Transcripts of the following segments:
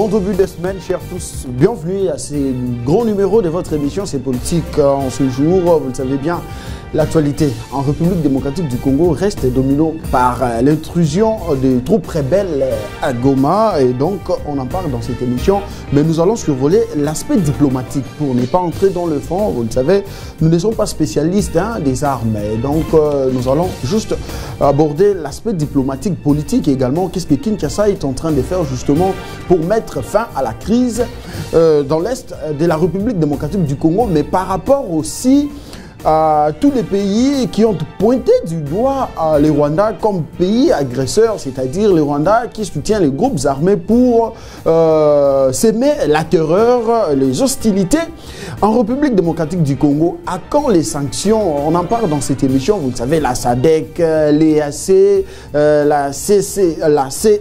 Bon début de semaine, chers tous. Bienvenue à ce gros numéro de votre émission C'est politique en ce jour. Vous le savez bien, l'actualité en République démocratique du Congo reste dominée par l'intrusion des troupes rebelles à Goma. Et donc, on en parle dans cette émission. Mais nous allons survoler l'aspect diplomatique pour ne pas entrer dans le fond. Vous le savez, nous ne sommes pas spécialistes des armes. Et donc, nous allons juste aborder l'aspect diplomatique, politique et également qu'est-ce que Kinshasa est en train de faire justement pour mettre fin à la crise dans l'Est de la République démocratique du Congo, mais par rapport aussi à tous les pays qui ont pointé du doigt le Rwanda comme pays agresseur, c'est-à-dire le Rwanda qui soutient les groupes armés pour s'aimer la terreur, les hostilités. En République démocratique du Congo, à quand les sanctions? On en parle dans cette émission, vous le savez, la SADC, l'EAC, la CEEAC,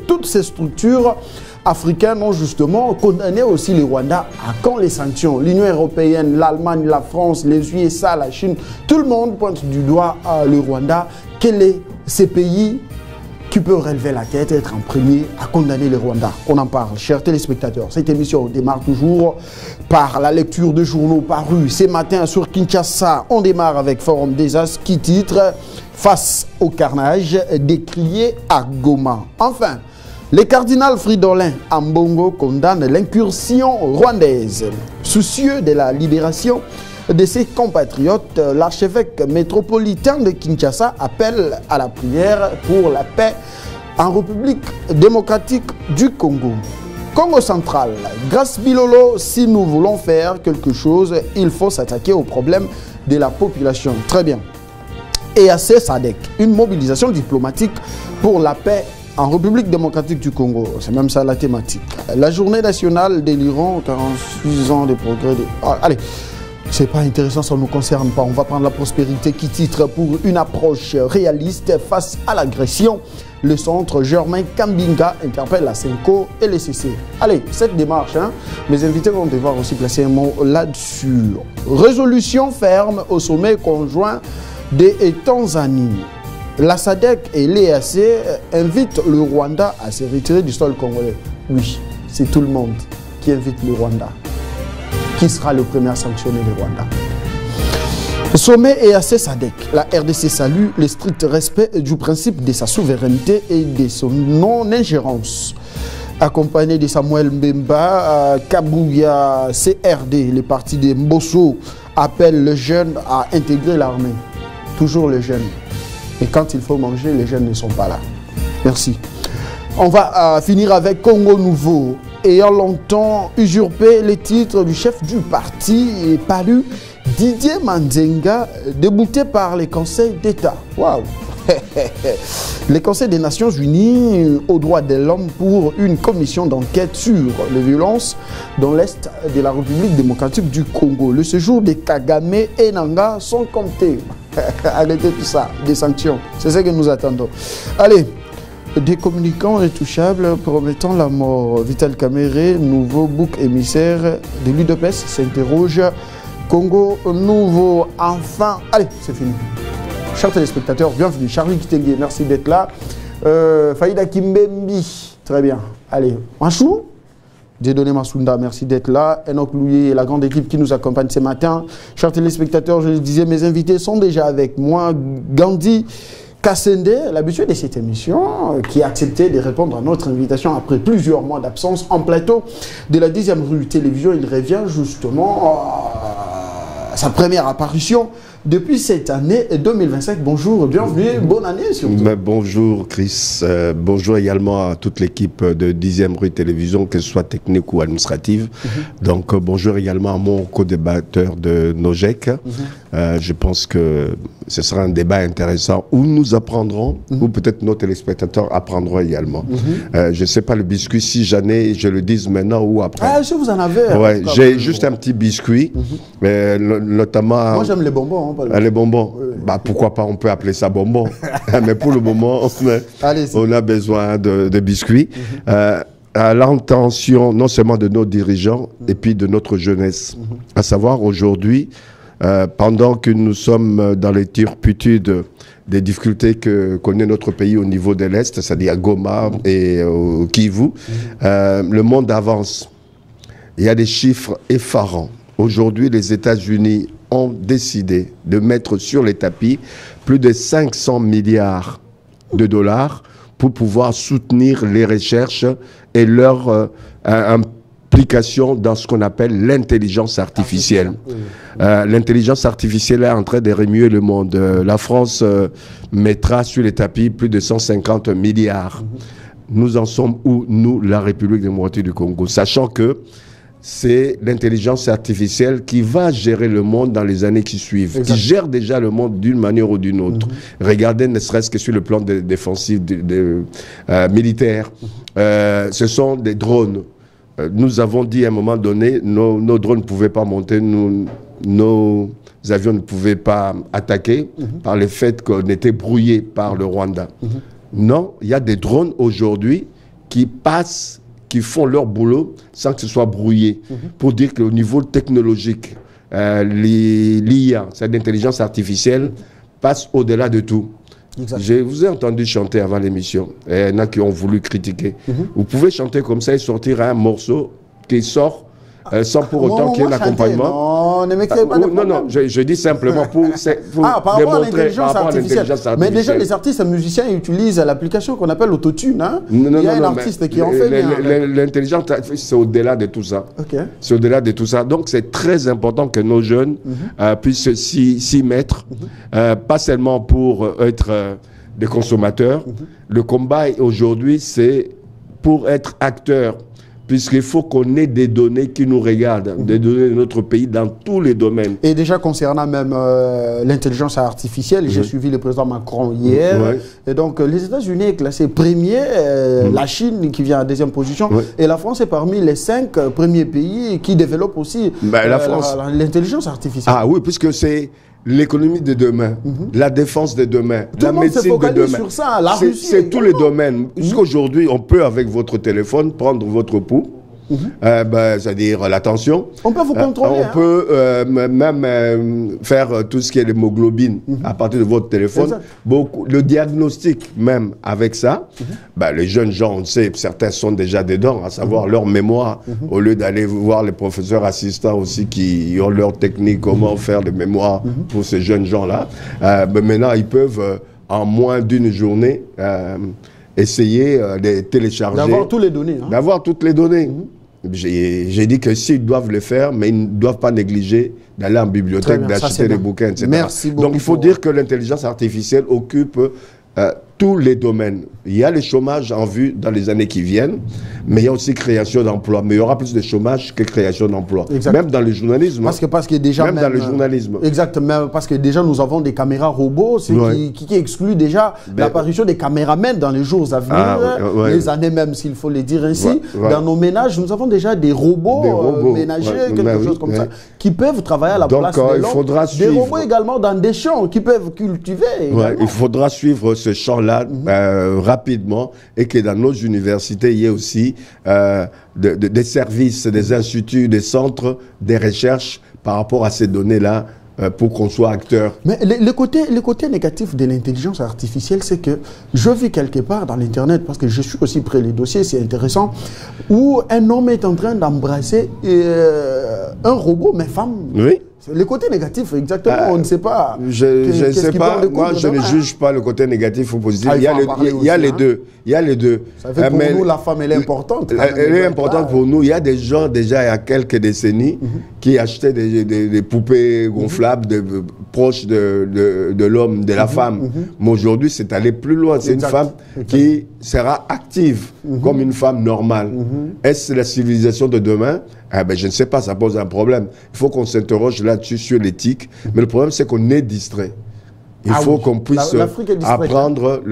toutes ces structures africains ont justement condamné aussi le Rwanda. À quand les sanctions? L'Union européenne, l'Allemagne, la France, les USA, la Chine, tout le monde pointe du doigt le Rwanda. Quels sont ces pays qui peuvent relever la tête et être en premier à condamner le Rwanda? On en parle, chers téléspectateurs. Cette émission démarre toujours par la lecture de journaux parus ce matin sur Kinshasa. On démarre avec Forum des As qui titre « Face au carnage décrié à Goma ». Enfin, le cardinal Fridolin Ambongo condamne l'incursion rwandaise. Soucieux de la libération de ses compatriotes, l'archevêque métropolitain de Kinshasa appelle à la prière pour la paix en République démocratique du Congo. Congo central, grâce Bilolo, si nous voulons faire quelque chose, il faut s'attaquer au problème de la population. Très bien. EAC SADC, une mobilisation diplomatique pour la paix en République démocratique du Congo, c'est même ça la thématique. La journée nationale de l'Iran, 46 ans de progrès. Allez, c'est pas intéressant, ça ne nous concerne pas. On va prendre la prospérité qui titre pour une approche réaliste face à l'agression. Le centre Germain Kambinga interpelle la CENCO et les CC. Allez, cette démarche, mes invités vont devoir aussi placer un mot là-dessus. Résolution ferme au sommet conjoint des Tanzanie. La SADC et l'EAC invitent le Rwanda à se retirer du sol congolais. Oui, c'est tout le monde qui invite le Rwanda. Qui sera le premier à sanctionner le Rwanda? Sommet EAC SADC. La RDC salue le strict respect du principe de sa souveraineté et de son non-ingérence. Accompagné de Samuel Mbemba, Kabouya CRD, les partis de Mbosso appellent les jeunes à intégrer l'armée. Toujours les jeunes. Et quand il faut manger, les jeunes ne sont pas là. Merci. On va finir avec Congo Nouveau. Ayant longtemps usurpé les titres du chef du parti et paru Didier Manzenga, débouté par les conseils d'État. Waouh! Les conseils des Nations Unies aux droits de l'homme pour une commission d'enquête sur les violences dans l'Est de la République démocratique du Congo. Le séjour de Kagame et Nanga sont comptés. Arrêtez tout ça, des sanctions. C'est ce que nous attendons. Allez, des communicants intouchables promettant la mort. Vital Kamere, nouveau bouc émissaire de l'UDPS, s'interroge. Congo Nouveau, enfin. Allez, c'est fini. Chers téléspectateurs, bienvenue. Charlie Kitengue, merci d'être là. Faïda Kimbembi, très bien. Allez, Machou, Dieudonné Massounda, merci d'être là. Enoch Louye et la grande équipe qui nous accompagne ce matin. Chers téléspectateurs, je le disais, mes invités sont déjà avec moi. Gandhi Kassende, l'habitué de cette émission, qui a accepté de répondre à notre invitation après plusieurs mois d'absence en plateau de la 10e rue télévision. Il revient justement à sa première apparition depuis cette année 2025. Bonjour, bienvenue, bonne année surtout. Bonjour Chris, bonjour également à toute l'équipe de 10e rue télévision, que ce soit technique ou administrative. Donc bonjour également à mon co-débatteur de Nojek. Je pense que ce sera un débat intéressant où nous apprendrons, ou peut-être nos téléspectateurs apprendront également. Je ne sais pas le biscuit, si j'en ai, je le dise maintenant ou après. Ah, si vous en avez. Ouais, j'ai juste un petit biscuit, notamment... Moi j'aime les bonbons. Les bonbons, bah, pourquoi pas, on peut appeler ça bonbon. Mais pour le moment, on a besoin de biscuits. À l'intention non seulement de nos dirigeants et puis de notre jeunesse. À savoir aujourd'hui, pendant que nous sommes dans les turpitudes des difficultés que connaît notre pays au niveau de l'Est, c'est-à-dire à Goma et au Kivu, le monde avance. Il y a des chiffres effarants. Aujourd'hui, les États-Unis ont décidé de mettre sur les tapis plus de 500 milliards de dollars pour pouvoir soutenir les recherches et leur implication dans ce qu'on appelle l'intelligence artificielle. L'intelligence artificielle est en train de remuer le monde. La France mettra sur les tapis plus de 150 milliards. Nous en sommes où, nous, la République démocratique du Congo, sachant que c'est l'intelligence artificielle qui va gérer le monde dans les années qui suivent, qui gère déjà le monde d'une manière ou d'une autre. Regardez, ne serait-ce que sur le plan défensif militaire, ce sont des drones. Nous avons dit à un moment donné, nos drones ne pouvaient pas monter, nos avions ne pouvaient pas attaquer par le fait qu'on était brouillés par le Rwanda. Non, il y a des drones aujourd'hui qui passent, qui font leur boulot sans que ce soit brouillé. Pour dire qu'au niveau technologique, l'IA, c'est l'intelligence artificielle, passe au-delà de tout. Je vous ai entendu chanter avant l'émission. Il y en a qui ont voulu critiquer. Vous pouvez chanter comme ça et sortir un morceau qui sort sans pour autant qu'il y ait l'accompagnement. Non, je dis simplement pour par rapport à l'intelligence artificielle. Mais déjà, les artistes et musiciens utilisent l'application qu'on appelle l'autotune. Il y a un artiste qui en fait. L'intelligence artificielle, c'est au-delà de tout ça. C'est au-delà de tout ça. Donc, c'est très important que nos jeunes puissent s'y mettre, pas seulement pour être des consommateurs. Le combat aujourd'hui, c'est pour être acteur. Puisqu'il faut qu'on ait des données qui nous regardent, des données de notre pays dans tous les domaines. Et déjà concernant même l'intelligence artificielle, j'ai suivi le président Macron hier, et donc les États-Unis est classé premier, la Chine qui vient en deuxième position, et la France est parmi les 5 premiers pays qui développent aussi l'intelligence artificielle. Ah oui, puisque c'est l'économie de demain, la défense de demain, la médecine de demain. Sur ça, c'est tous les domaines. Jusqu'aujourd'hui, on peut avec votre téléphone prendre votre pouls, c'est-à-dire l'attention. On peut vous contrôler. On peut même faire tout ce qui est l'hémoglobine à partir de votre téléphone. Le diagnostic même avec ça, les jeunes gens, on sait, certains sont déjà dedans, à savoir leur mémoire, au lieu d'aller voir les professeurs assistants aussi qui ont leur technique, comment faire des mémoires pour ces jeunes gens-là. Maintenant, ils peuvent, en moins d'une journée, essayer de télécharger. D'avoir toutes les données. D'avoir toutes les données. J'ai dit que s'ils doivent le faire, mais ils ne doivent pas négliger d'aller en bibliothèque, d'acheter des bouquins, etc. Merci beaucoup. Donc il faut dire que l'intelligence artificielle occupe tous les domaines. Il y a le chômage en vue dans les années qui viennent, mais il y a aussi création d'emplois. Mais il y aura plus de chômage que création d'emplois. Même dans le journalisme. Parce que déjà même dans le journalisme. Exactement, parce que déjà nous avons des caméras robots, qui exclut déjà l'apparition des caméramens dans les jours à venir, les années même s'il faut le dire ainsi. Dans nos ménages, nous avons déjà des robots ménagers, quelque chose comme ça, qui peuvent travailler à la place de l'homme. Des robots également dans des champs qui peuvent cultiver. Il faudra suivre ce champ-là rapidement, et que dans nos universités, il y ait aussi des services, des instituts, des centres, des recherches par rapport à ces données-là pour qu'on soit acteur. Mais le côté négatif de l'intelligence artificielle, c'est que je vis quelque part dans l'Internet, parce que je suis aussi près des dossiers, c'est intéressant, où un homme est en train d'embrasser un robot, mais femme. Oui. Le côté négatif, exactement, on ne sait pas. Je ne sais pas, moi je ne juge pas le côté négatif ou positif. Il y a les deux. Il y a les deux. Ça fait pour nous, la femme, elle est importante. Elle est importante pour nous. Il y a des gens, déjà il y a quelques décennies, qui achetaient des poupées gonflables proches de l'homme, de la femme. Mais aujourd'hui, c'est aller plus loin. C'est une femme qui sera active comme une femme normale. Est-ce la civilisation de demain? Je ne sais pas, ça pose un problème. Il faut qu'on s'interroge là-dessus sur l'éthique. Mais le problème, c'est qu'on est distrait. Il faut qu'on puisse apprendre.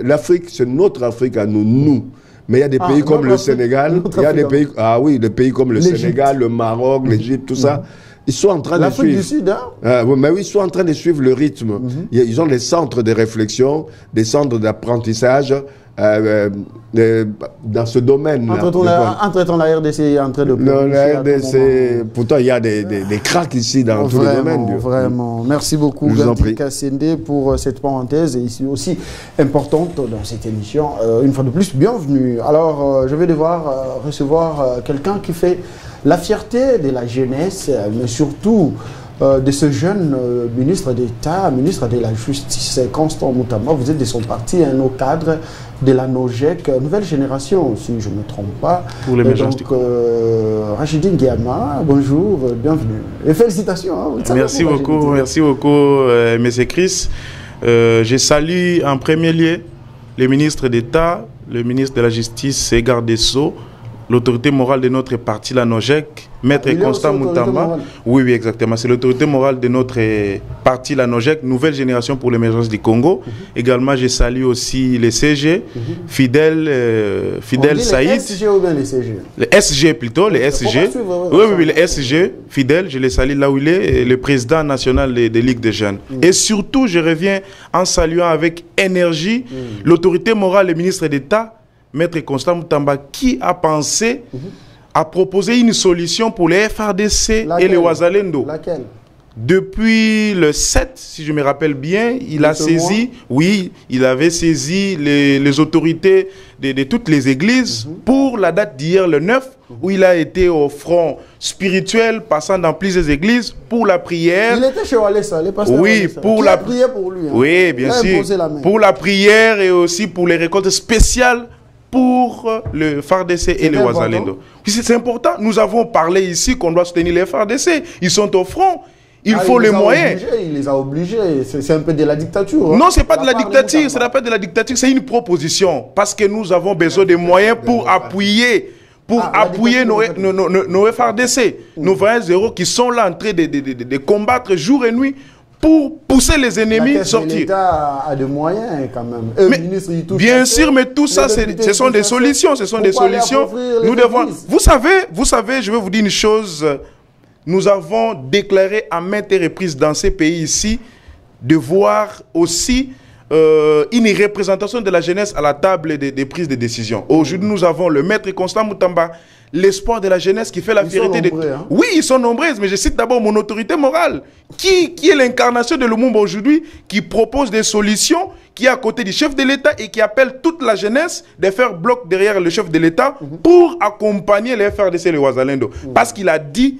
L'Afrique, c'est notre Afrique à nous. Mais il y a des pays comme le Sénégal. Il y a des pays, des pays comme le Sénégal, le Maroc, l'Égypte, tout ça. Ils sont en train de suivre. L'Afrique du Sud, mais oui, ils sont en train de suivre le rythme. Ils ont des centres de réflexion, des centres d'apprentissage. dans ce domaine. Entre-temps, la RDC est en train de... Non, la RDC, pourtant, il y a des cracks ici dans tous les domaines. Vraiment. Merci beaucoup, Gadi Kassende, pour cette parenthèse et ici aussi importante dans cette émission. Une fois de plus, bienvenue. Alors, je vais devoir recevoir quelqu'un qui fait la fierté de la jeunesse, mais surtout de ce jeune ministre d'État, ministre de la Justice, Constant Moutamba. Vous êtes de son parti, un haut cadre de la NOJEC, nouvelle génération, si je ne me trompe pas. Pour l'émergence du Rachidine Guiama, bonjour, bienvenue. Et félicitations. Hein, merci beaucoup, M. Chris. Je salue en premier lieu le ministre d'État, le ministre de la Justice et garde des Sceaux, l'autorité morale de notre parti, la NOJEC, Maître Constant Moutamba. Oui, exactement. C'est l'autorité morale de notre parti, la NOJEC, nouvelle génération pour l'émergence du Congo. Également, je salue aussi les CG, Fidèle Saïd. Les SG ou bien les CG? Les SG plutôt, les SG. Oui, les SG, Fidèle, je les salue là où il est, le président national des Ligues des Jeunes. Et surtout, je reviens en saluant avec énergie l'autorité morale, le ministre d'État, Maître Constant Moutamba, qui a pensé à proposer une solution pour les FRDC et les Ouazalendo. Laquelle? Depuis le 7, si je me rappelle bien, il a saisi, il avait saisi les autorités de toutes les églises pour la date d'hier, le 9, où il a été au front spirituel, passant dans plusieurs églises pour la prière. Il était chez Walesa, les pasteurs. Oui, pour la prière pour lui. Hein. Oui, bien sûr. Pour la prière et aussi pour les récoltes spéciales pour le FARDC et les Ouazalendo. C'est important. Nous avons parlé ici qu'on doit soutenir les FARDC. Ils sont au front. Il faut les moyens. Il les a obligés. C'est un peu de la dictature. Hein. Non, ce n'est pas de la dictature. Ce n'est pas de la dictature. C'est une proposition. Parce que nous avons besoin de moyens pour appuyer. Nos FARDC, nos 20-0 qui sont là en train de combattre jour et nuit pour pousser les ennemis à sortir. L'État a des moyens quand même. Bien sûr, mais tout ça, ce sont des solutions. Ce sont des solutions. Nous devons. Vous savez, je vais vous dire une chose. Nous avons déclaré à maintes reprises dans ces pays ici de voir aussi une représentation de la jeunesse à la table des prises de décision. Aujourd'hui, nous avons le Maître Constant Moutamba, l'espoir de la jeunesse qui fait la fierté des... Oui, ils sont nombreuses, mais je cite d'abord mon autorité morale, qui est l'incarnation de Lumumba aujourd'hui, qui propose des solutions, qui est à côté du chef de l'État et qui appelle toute la jeunesse de faire bloc derrière le chef de l'État pour accompagner les FRDC et les Ouazalendo. Parce qu'il a dit,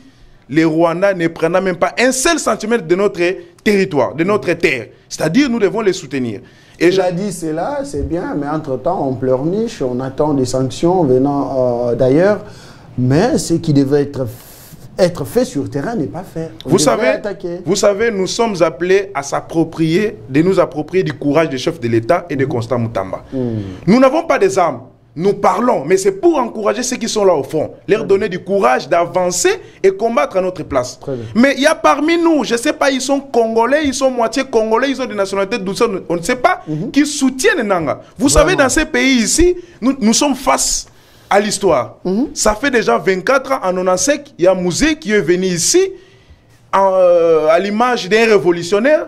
les Rwandais ne prennent même pas un seul centimètre de notre territoire, de notre terre. C'est-à-dire, nous devons les soutenir. Et il a dit cela, c'est bien, mais entre-temps, on pleurniche, on attend des sanctions venant d'ailleurs. Mais ce qui devait être fait sur le terrain n'est pas fait. Vous savez, nous sommes appelés à s'approprier, de nous approprier du courage des chefs de l'État et de Constant Moutamba. Nous n'avons pas des armes. Nous parlons, mais c'est pour encourager ceux qui sont là au fond, leur donner du courage d'avancer et combattre à notre place. Mais il y a parmi nous, je ne sais pas, ils sont congolais, ils sont moitié congolais, ils ont des nationalités douces, on ne sait pas, qui soutiennent Nanga. Vous savez, dans ces pays ici, nous sommes face à l'histoire. Ça fait déjà 24 ans, en Onasek, il y a Mouzé qui est venu ici, à l'image d'un révolutionnaire.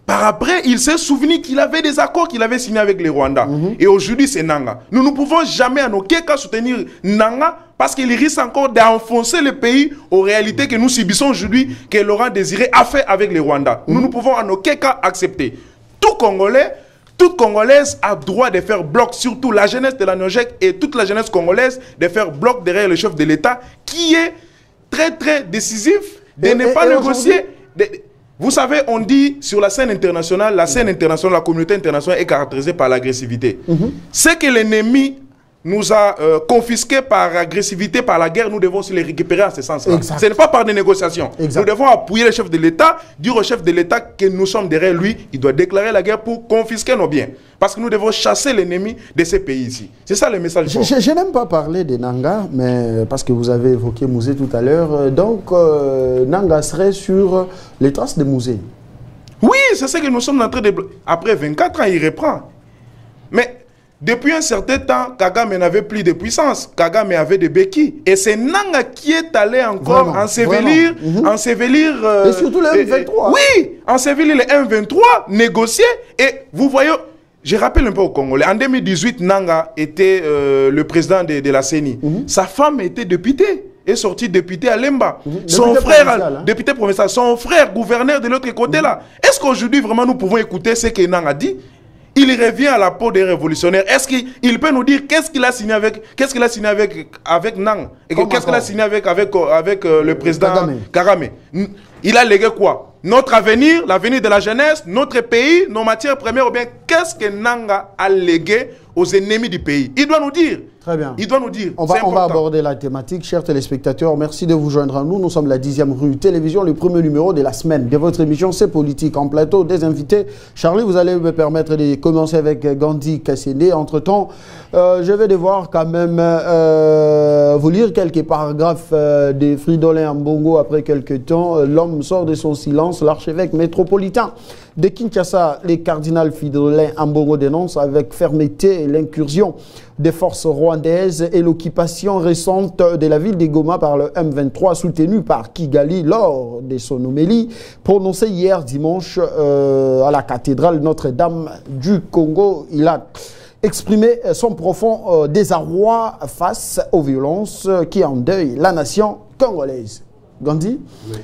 Par après, il s'est souvenu qu'il avait des accords qu'il avait signés avec les Rwandais. Et aujourd'hui, c'est Nanga. Nous ne pouvons jamais en aucun cas soutenir Nanga parce qu'il risque encore d'enfoncer le pays aux réalités que nous subissons aujourd'hui, que Laurent Désiré a fait avec les Rwandais. Nous ne pouvons en aucun cas accepter. Tout Congolais, toute Congolaise a droit de faire bloc, surtout la jeunesse de la NOJEC et toute la jeunesse congolaise, de faire bloc derrière le chef de l'État qui est très très décisif de ne pas négocier. Vous savez, on dit sur la scène internationale, la communauté internationale est caractérisée par l'agressivité. Ce que l'ennemi nous a confisqué par agressivité, par la guerre, nous devons aussi les récupérer en ce sens-là. Ce n'est pas par des négociations. Nous devons appuyer le chef de l'État, dire au chef de l'État que nous sommes derrière lui, il doit déclarer la guerre pour confisquer nos biens. Parce que nous devons chasser l'ennemi de ces pays ici. C'est ça le message. Je n'aime pas parler de Nanga, mais parce que vous avez évoqué Mouzé tout à l'heure. Donc, Nanga serait sur les traces de Mouzé. Oui, c'est ce que nous sommes en train de... Après 24 ans, il reprend. Mais depuis un certain temps, Kagame n'avait plus de puissance. Kagame avait des béquilles. Et c'est Nanga qui est allé encore ensevelir... et surtout le M23. Oui, ensevelir le M23, négocier. Et vous voyez... je rappelle un peu aux Congolais, en 2018, Nanga était le président de la CENI. Sa femme était députée, est sortie députée à Lemba. Son frère, député provincial, son frère, gouverneur de l'autre côté là. Est-ce qu'aujourd'hui, vraiment, nous pouvons écouter ce que Nanga dit? Il revient à la peau des révolutionnaires. Est-ce qu'il peut nous dire qu'est-ce qu'il a signé avec, avec Nang? Et qu'est-ce qu'il a signé avec le président Kagame? Il a légué quoi? Notre avenir, l'avenir de la jeunesse, notre pays, nos matières premières, ou bien qu'est-ce que Nanga a légué aux ennemis du pays? Il doit nous dire. Très bien. Il doit nous dire. On va aborder la thématique. Chers téléspectateurs, merci de vous joindre à nous. Nous sommes la 10e rue Télévision, le premier numéro de la semaine de votre émission C'est Politique. En plateau, des invités. Charlie, vous allez me permettre de commencer avec Gandhi Kassende. Entre-temps, je vais devoir quand même vous lire quelques paragraphes de Fridolin Ambongo après quelques temps. L'homme sort de son silence, l'archevêque métropolitain de Kinshasa. Les cardinals Fridolin Ambongo dénoncent avec fermeté l'incursion des forces rwandaises et l'occupation récente de la ville de Goma par le M23 soutenu par Kigali lors de son homélie prononcée hier dimanche à la cathédrale Notre-Dame du Congo. Il a exprimé son profond désarroi face aux violences qui endeuillent la nation congolaise. Gandhi, oui.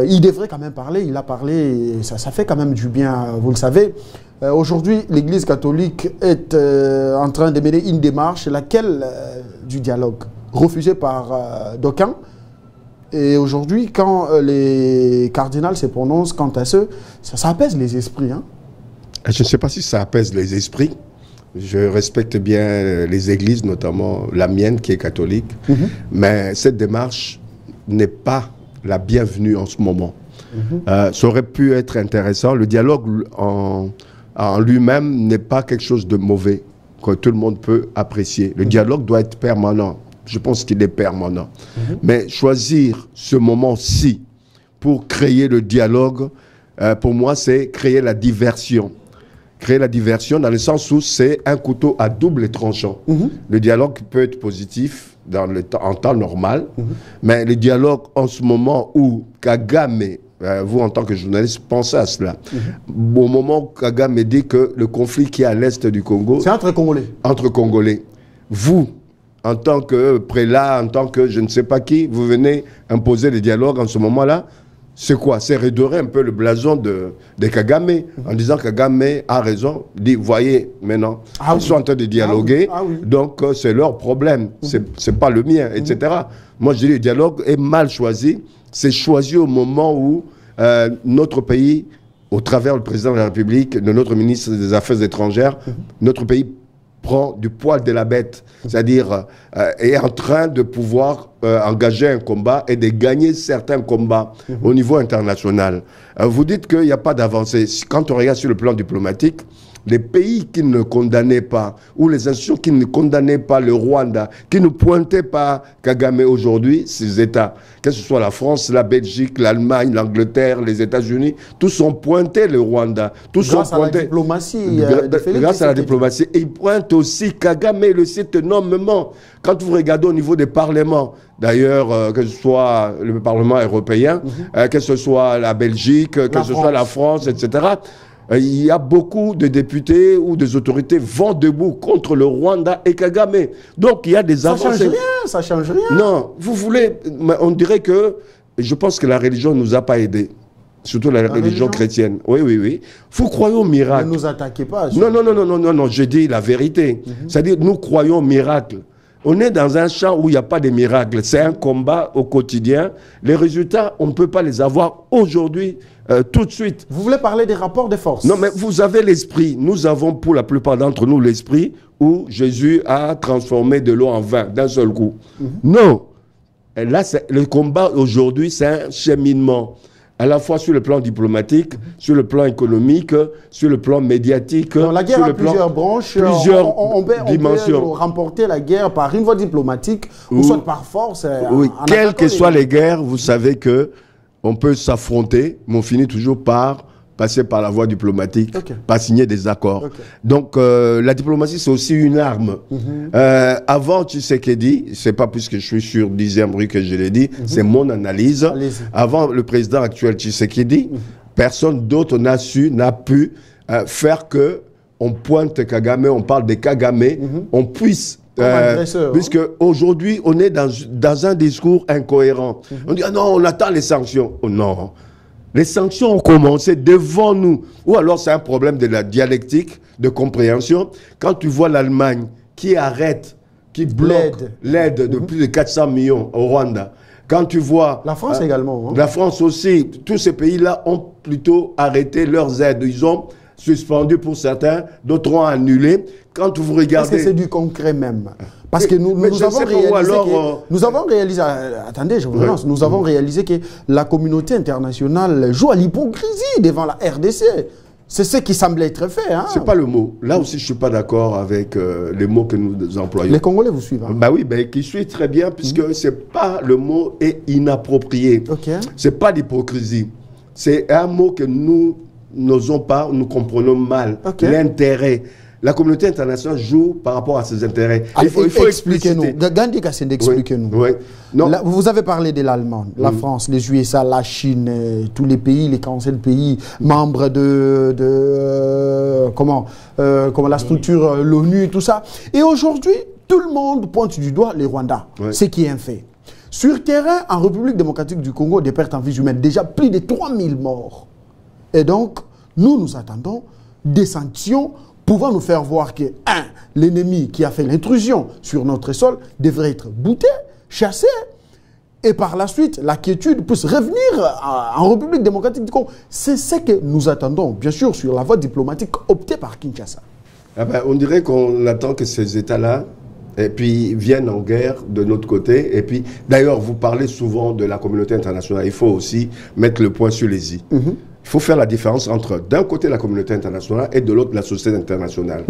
Il devrait quand même parler, il a parlé, ça fait quand même du bien, vous le savez. Aujourd'hui, l'Église catholique est en train de mener une démarche, laquelle du dialogue, refusé par d'aucuns. Et aujourd'hui, quand les cardinals se prononcent quant à ce, ça apaise les esprits. Hein? Je ne sais pas si ça apaise les esprits. Je respecte bien les églises, notamment la mienne qui est catholique. Mais cette démarche n'est pas la bienvenue en ce moment. Ça aurait pu être intéressant. Le dialogue en lui-même n'est pas quelque chose de mauvais que tout le monde peut apprécier. Le dialogue doit être permanent. Je pense qu'il est permanent. Mais choisir ce moment-ci pour créer le dialogue, pour moi, c'est créer la diversion. Créer la diversion dans le sens où c'est un couteau à double tranchant. Le dialogue peut être positif en temps normal, mais le dialogue en ce moment où Kagame, vous en tant que journaliste, pensez à cela. Au moment où Kagame dit que le conflit qui est à l'est du Congo... C'est entre Congolais. Entre Congolais. Vous, en tant que prélat, en tant que je ne sais pas qui, vous venez imposer le dialogue en ce moment-là. C'est quoi? C'est redorer un peu le blason de Kagame, en disant que Kagame a raison, dit, voyez, maintenant, ils sont en train de dialoguer, donc c'est leur problème, c'est pas le mien, etc. Moi, je dis, le dialogue est mal choisi, c'est choisi au moment où notre pays, au travers du président de la République, de notre ministre des Affaires étrangères, notre pays prend du poil de la bête, c'est-à-dire est en train de pouvoir engager un combat et de gagner certains combats au niveau international. Vous dites qu'il n'y a pas d'avancée. Quand on regarde sur le plan diplomatique, les pays qui ne condamnaient pas, ou les institutions qui ne condamnaient pas le Rwanda, qui ne pointaient pas Kagame aujourd'hui, ces États, que ce soit la France, la Belgique, l'Allemagne, l'Angleterre, les États-Unis, tous ont pointé le Rwanda. Tous grâce ont pointé, à la diplomatie. Grâce à la diplomatie. Et ils pointent aussi Kagame, le cite énormément. Quand vous regardez au niveau des parlements, d'ailleurs, que ce soit le Parlement européen, que ce soit la Belgique, que ce soit la France, etc., il y a beaucoup de députés ou des autorités vont debout contre le Rwanda et Kagame. Donc il y a des avancées. Ça change rien, ça change rien. Non, vous voulez, on dirait que, je pense que la religion ne nous a pas aidés. Surtout la religion chrétienne. Oui, oui, oui. Vous croyez au miracle. Ne nous attaquez pas. Non, je dis la vérité. C'est-à-dire, nous croyons au miracle. On est dans un champ où il n'y a pas de miracle. C'est un combat au quotidien. Les résultats, on ne peut pas les avoir aujourd'hui, tout de suite. Vous voulez parler des rapports de force? Non, mais vous avez l'esprit. Nous avons pour la plupart d'entre nous l'esprit où Jésus a transformé de l'eau en vin d'un seul coup. Non. Et là, le combat aujourd'hui, c'est un cheminement. À la fois sur le plan diplomatique, sur le plan économique, sur le plan médiatique. Non, la guerre sur a le plan, plusieurs branches. Plusieurs dimensions. On peut remporter la guerre par une voie diplomatique ou soit par force. Oui, quelles que soient les guerres, vous savez que on peut s'affronter, mais on finit toujours par passer par la voie diplomatique, par signer des accords. Donc, la diplomatie, c'est aussi une arme. Avant Tshisekedi, c'est pas puisque je suis sur 10e rue que je l'ai dit, c'est mon analyse. Avant le président actuel Tshisekedi, personne d'autre n'a pu faire que on pointe Kagame, on parle de Kagame, on puisse... puisque aujourd'hui, on est dans un discours incohérent. On dit, ah non, on attend les sanctions. Oh non. Les sanctions ont commencé devant nous. Ou alors c'est un problème de la dialectique, de compréhension. Quand tu vois l'Allemagne qui arrête, qui bloque l'aide de plus de 400 millions au Rwanda. Quand tu vois... La France également. Hein. La France aussi. Tous ces pays-là ont plutôt arrêté leurs aides. Ils ont suspendu pour certains, d'autres ont annulé. Quand vous regardez... Est-ce que c'est du concret même? Parce que nous avons réalisé... Attendez, je vous relance. Nous avons réalisé que la communauté internationale joue à l'hypocrisie devant la RDC. C'est ce qui semblait être fait. Hein. C'est pas le mot. Là aussi, je ne suis pas d'accord avec les mots que nous employons. Les Congolais vous suivent. Hein. Bah oui, qui suivent très bien, puisque c'est pas le mot est inapproprié. C'est pas l'hypocrisie. C'est un mot que nous n'osons pas, nous comprenons mal. L'intérêt. La communauté internationale joue par rapport à ses intérêts. Il faut expliquer-nous. Gandhi Kassende, expliquez-nous. Vous avez parlé de l'Allemagne, la France, les USA, la Chine, tous les pays, les 47 pays membres de la structure, l'ONU, tout ça. Et aujourd'hui, tout le monde pointe du doigt les Rwandais. Ce qui est un fait. Sur terrain, en République démocratique du Congo, des pertes en vie humaine, déjà plus de 3000 morts. Et donc, nous attendons des sanctions pouvant nous faire voir que, l'ennemi qui a fait l'intrusion sur notre sol devrait être bouté, chassé, et par la suite, la quiétude puisse revenir en République démocratique du Congo. C'est ce que nous attendons, bien sûr, sur la voie diplomatique optée par Kinshasa. On dirait qu'on attend que ces États-là et puis viennent en guerre de notre côté. Et puis, d'ailleurs, vous parlez souvent de la communauté internationale. Il faut aussi mettre le point sur les i. Il faut faire la différence entre, d'un côté, la communauté internationale et de l'autre, la société internationale.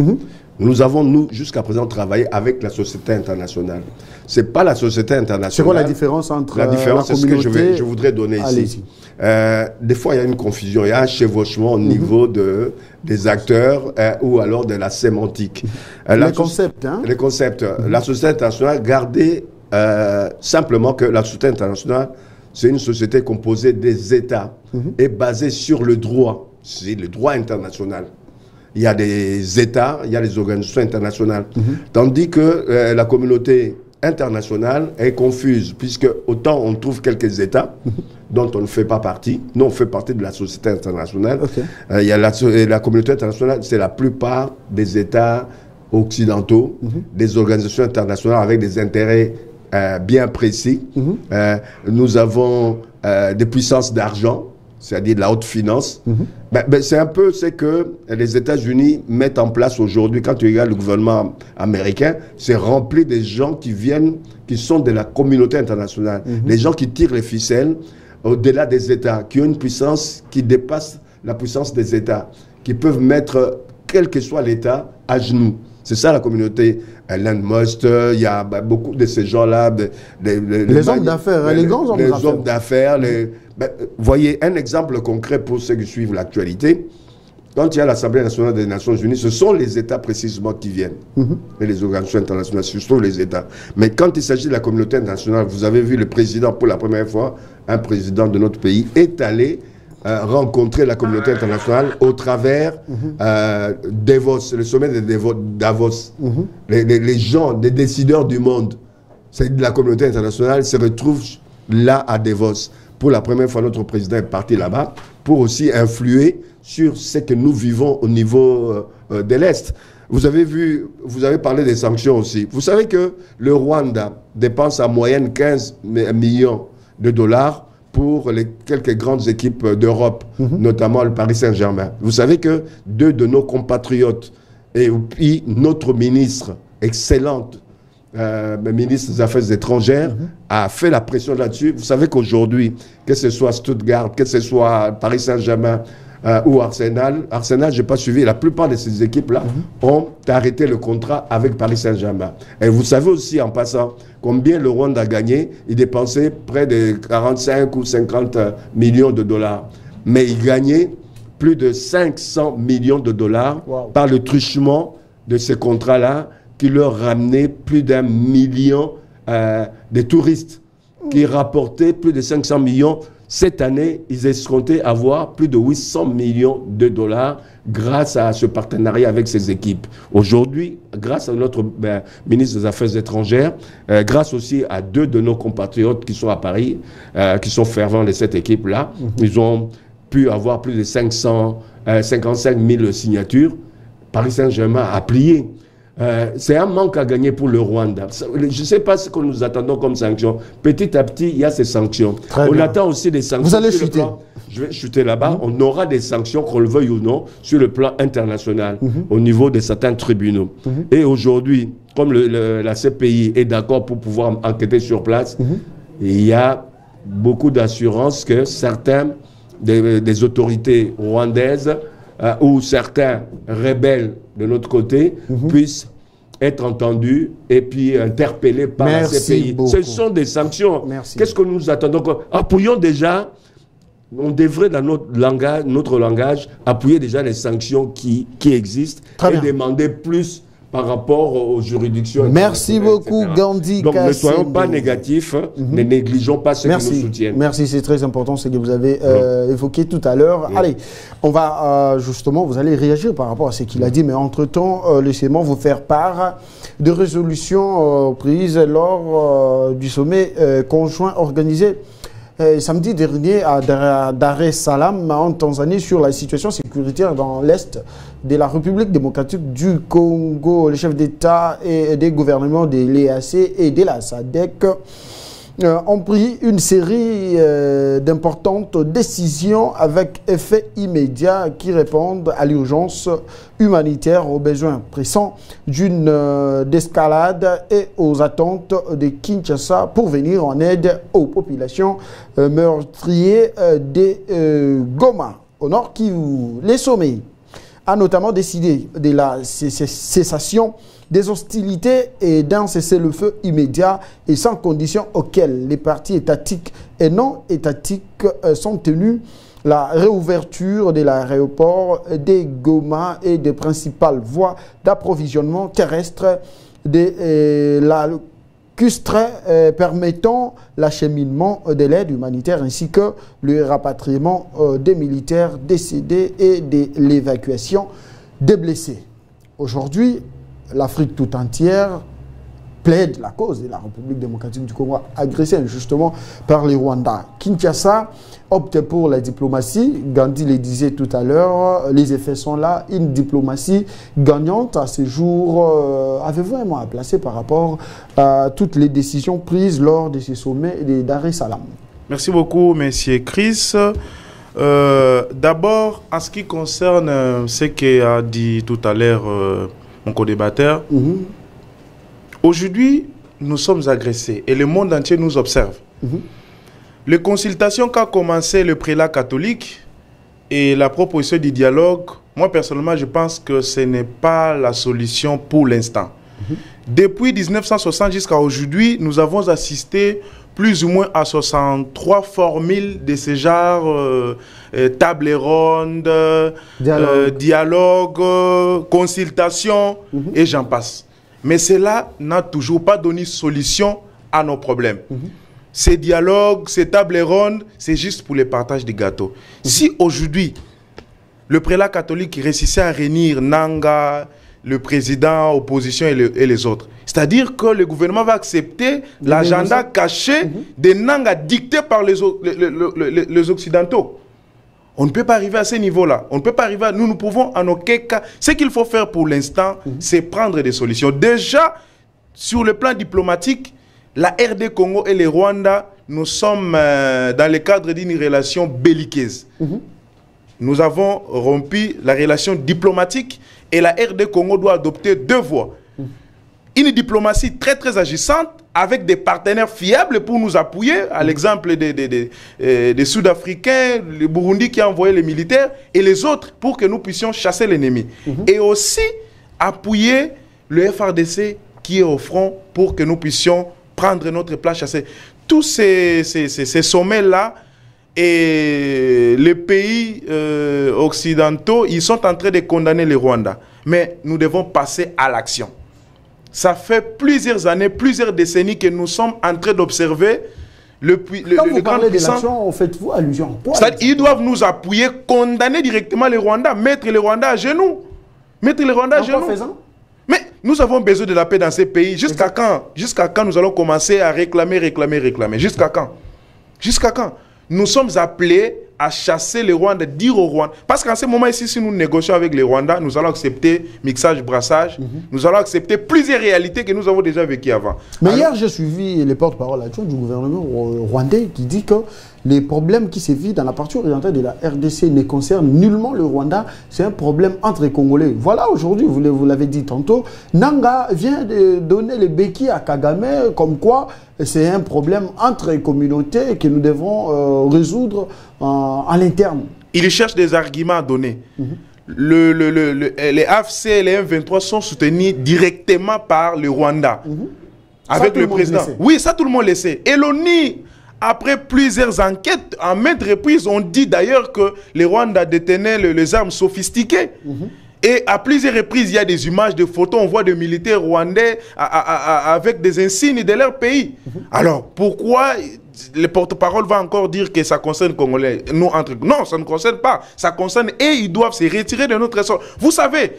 Nous avons, jusqu'à présent, travaillé avec la société internationale. Ce n'est pas la société internationale. C'est quoi la différence entre la différence, c'est ce que je voudrais donner ici. Des fois, il y a une confusion, il y a un chevauchement au niveau des acteurs ou alors de la sémantique. Les concepts. Les concepts. La société internationale, gardez simplement que la société internationale, c'est une société composée des États et basée sur le droit. C'est le droit international. Il y a des États, il y a des organisations internationales. Tandis que la communauté internationale est confuse, puisque autant on trouve quelques États dont on ne fait pas partie. Nous, on fait partie de la société internationale. Il y a la communauté internationale, c'est la plupart des États occidentaux, des organisations internationales avec des intérêts bien précis. Nous avons des puissances d'argent, c'est-à-dire de la haute finance. C'est un peu ce que les États-Unis mettent en place aujourd'hui. Quand tu regardes le gouvernement américain, c'est rempli des gens qui viennent, qui sont de la communauté internationale. Des gens qui tirent les ficelles au-delà des États, qui ont une puissance qui dépasse la puissance des États, qui peuvent mettre, quel que soit l'État, à genoux. C'est ça la communauté. Elon Musk, il y a beaucoup de ces gens-là. Les hommes d'affaires, les grands hommes d'affaires. Voyez un exemple concret pour ceux qui suivent l'actualité. Quand il y a l'Assemblée nationale des Nations Unies, ce sont les États précisément qui viennent. Et les organisations internationales, ce sont les États. Mais quand il s'agit de la communauté internationale, vous avez vu le président, pour la première fois, un président de notre pays est allé rencontrer la communauté internationale au travers Davos, le sommet de Davos. Les gens, les décideurs du monde, c'est de la communauté internationale, se retrouvent là à Davos. Pour la première fois, notre président est parti là-bas pour aussi influer sur ce que nous vivons au niveau de l'Est. Vous avez parlé des sanctions aussi. Vous savez que le Rwanda dépense en moyenne 15 millions de dollars pour les quelques grandes équipes d'Europe, notamment le Paris Saint-Germain. Vous savez que 2 de nos compatriotes et puis notre ministre, excellente ministre des Affaires étrangères, a fait la pression là-dessus. Vous savez qu'aujourd'hui, que ce soit Stuttgart, que ce soit Paris Saint-Germain ou Arsenal, je n'ai pas suivi, la plupart de ces équipes-là ont arrêté le contrat avec Paris Saint-Germain. Et vous savez aussi, en passant, combien le Rwanda a gagné. Il dépensait près de 45 ou 50 millions de dollars. Mais il gagnait plus de 500 millions de dollars par le truchement de ces contrats-là qui leur ramenait plus d'1 million de touristes, qui rapportaient plus de 500 millions Cette année, ils escomptaient avoir plus de 800 millions de dollars grâce à ce partenariat avec ces équipes. Aujourd'hui, grâce à notre ministre des Affaires étrangères, grâce aussi à 2 de nos compatriotes qui sont à Paris, qui sont fervents de cette équipe-là, ils ont pu avoir plus de 55 000 signatures. Paris Saint-Germain a plié. C'est un manque à gagner pour le Rwanda. Je ne sais pas ce que nous attendons comme sanctions. Petit à petit, il y a ces sanctions. On attend aussi des sanctions. Vous allez chuter. Je vais chuter là-bas. On aura des sanctions, qu'on le veuille ou non, sur le plan international, au niveau de certains tribunaux. Et aujourd'hui, comme la CPI est d'accord pour pouvoir enquêter sur place, il y a beaucoup d'assurances que certains des autorités rwandaises ou certains rebelles de notre côté puissent être entendus et puis interpellés par la CPI. Beaucoup. Ce sont des sanctions. Qu'est-ce que nous attendons? Appuyons déjà, on devrait dans notre langage appuyer déjà les sanctions qui existent et demander plus par rapport aux juridictions. Merci beaucoup, Gandhi. Donc ne soyons pas négatifs, ne négligeons pas ceux qui nous soutiennent. Merci, c'est très important ce que vous avez évoqué tout à l'heure. Allez, on va justement, vous allez réagir par rapport à ce qu'il a dit, mais entre-temps, laissez-moi vous faire part de résolutions prises lors du sommet conjoint organisé samedi dernier à Dar es Salaam en Tanzanie sur la situation sécuritaire dans l'Est de la République démocratique du Congo. Les chefs d'État et des gouvernements de l'EAC et de la SADC ont pris une série d'importantes décisions avec effet immédiat qui répondent à l'urgence humanitaire, aux besoins pressants d'une escalade et aux attentes de Kinshasa pour venir en aide aux populations meurtrières de Goma, au Nord Kivu. Les sommets a notamment décidé de la cessation des hostilités et d'un cessez-le-feu immédiat et sans condition auxquelles les partis étatiques et non étatiques sont tenus, la réouverture de l'aéroport des Goma et des principales voies d'approvisionnement terrestre de la Custre permettant l'acheminement de l'aide humanitaire ainsi que le rapatriement des militaires décédés et de l'évacuation des blessés. Aujourd'hui, l'Afrique tout entière plaide la cause de la République démocratique du Congo, agressée injustement par les Rwandais. Kinshasa opte pour la diplomatie. Gandhi le disait tout à l'heure, les effets sont là. Une diplomatie gagnante à ce jour. Avez-vous un mot à placer par rapport à toutes les décisions prises lors de ce sommet de Dar es Salaam? Merci beaucoup, monsieur Chris. D'abord, en ce qui concerne ce qu'a dit tout à l'heure mon co-débatteur, aujourd'hui, nous sommes agressés et le monde entier nous observe. Les consultations qu'a commencé le prélat catholique et la proposition du dialogue, moi personnellement, je pense que ce n'est pas la solution pour l'instant. Depuis 1960 jusqu'à aujourd'hui, nous avons assisté plus ou moins à 63 formules de ce genre, table ronde, dialogue, consultation, et j'en passe. Mais cela n'a toujours pas donné solution à nos problèmes. Ces dialogues, ces tables rondes, c'est juste pour le partage des gâteaux. Si aujourd'hui, le prélat catholique réussissait à réunir Nanga, le président, opposition et les autres, c'est-à-dire que le gouvernement va accepter l'agenda caché des Nanga dictés par les Occidentaux. On ne peut pas arriver à ce niveau-là. On ne peut pas arriver à... Nous pouvons en aucun cas... Ce qu'il faut faire pour l'instant, c'est prendre des solutions. Déjà, sur le plan diplomatique, la RD Congo et les Rwanda, nous sommes dans le cadre d'une relation belliqueuse. Nous avons rompu la relation diplomatique et la RD Congo doit adopter 2 voies. Une diplomatie très très agissante avec des partenaires fiables pour nous appuyer, à l'exemple des Sud-Africains, le Burundi qui a envoyé les militaires et les autres pour que nous puissions chasser l'ennemi. Et aussi appuyer le FRDC qui est au front pour que nous puissions prendre notre place chasser. Tous ces sommets-là et les pays occidentaux, ils sont en train de condamner les Rwandais. Mais nous devons passer à l'action. Ça fait plusieurs années, plusieurs décennies que nous sommes en train d'observer Quand vous parlez de l'action, faites-vous allusion à quoi? Ils doivent nous appuyer, condamner directement les Rwandais, mettre les Rwandais à genoux. Mettre les Rwandais à genoux. Mais nous avons besoin de la paix dans ces pays. Jusqu'à quand? Jusqu'à quand nous allons commencer à réclamer? Jusqu'à quand? Jusqu'à quand? Nous sommes appelés à chasser les Rwandais, dire aux Rwandais. Parce qu'en ce moment ici, si nous négocions avec les Rwandais, nous allons accepter mixage, brassage. Nous allons accepter plusieurs réalités que nous avons déjà vécues avant. Mais hier, j'ai suivi les porte-parole du gouvernement rwandais qui dit que les problèmes qui se vivent dans la partie orientale de la RDC ne concernent nullement le Rwanda. C'est un problème entre les Congolais. Voilà, aujourd'hui, vous l'avez dit tantôt, Nanga vient de donner les béquilles à Kagame, comme quoi c'est un problème entre les communautés que nous devons résoudre à l'interne. Il cherche des arguments à donner. Les AFC et les M23 sont soutenus directement par le Rwanda. Avec le président. Oui, ça tout le monde le sait. Et l'ONU, après plusieurs enquêtes, en maintes reprises, on dit d'ailleurs que les Rwandais détenaient les armes sophistiquées. Et à plusieurs reprises, il y a des images, des photos, on voit des militaires rwandais avec des insignes de leur pays. Alors, pourquoi le porte-parole va encore dire que ça concerne les Congolais? Non, ça ne concerne pas. Ça concerne et ils doivent se retirer de notre sol. Vous savez,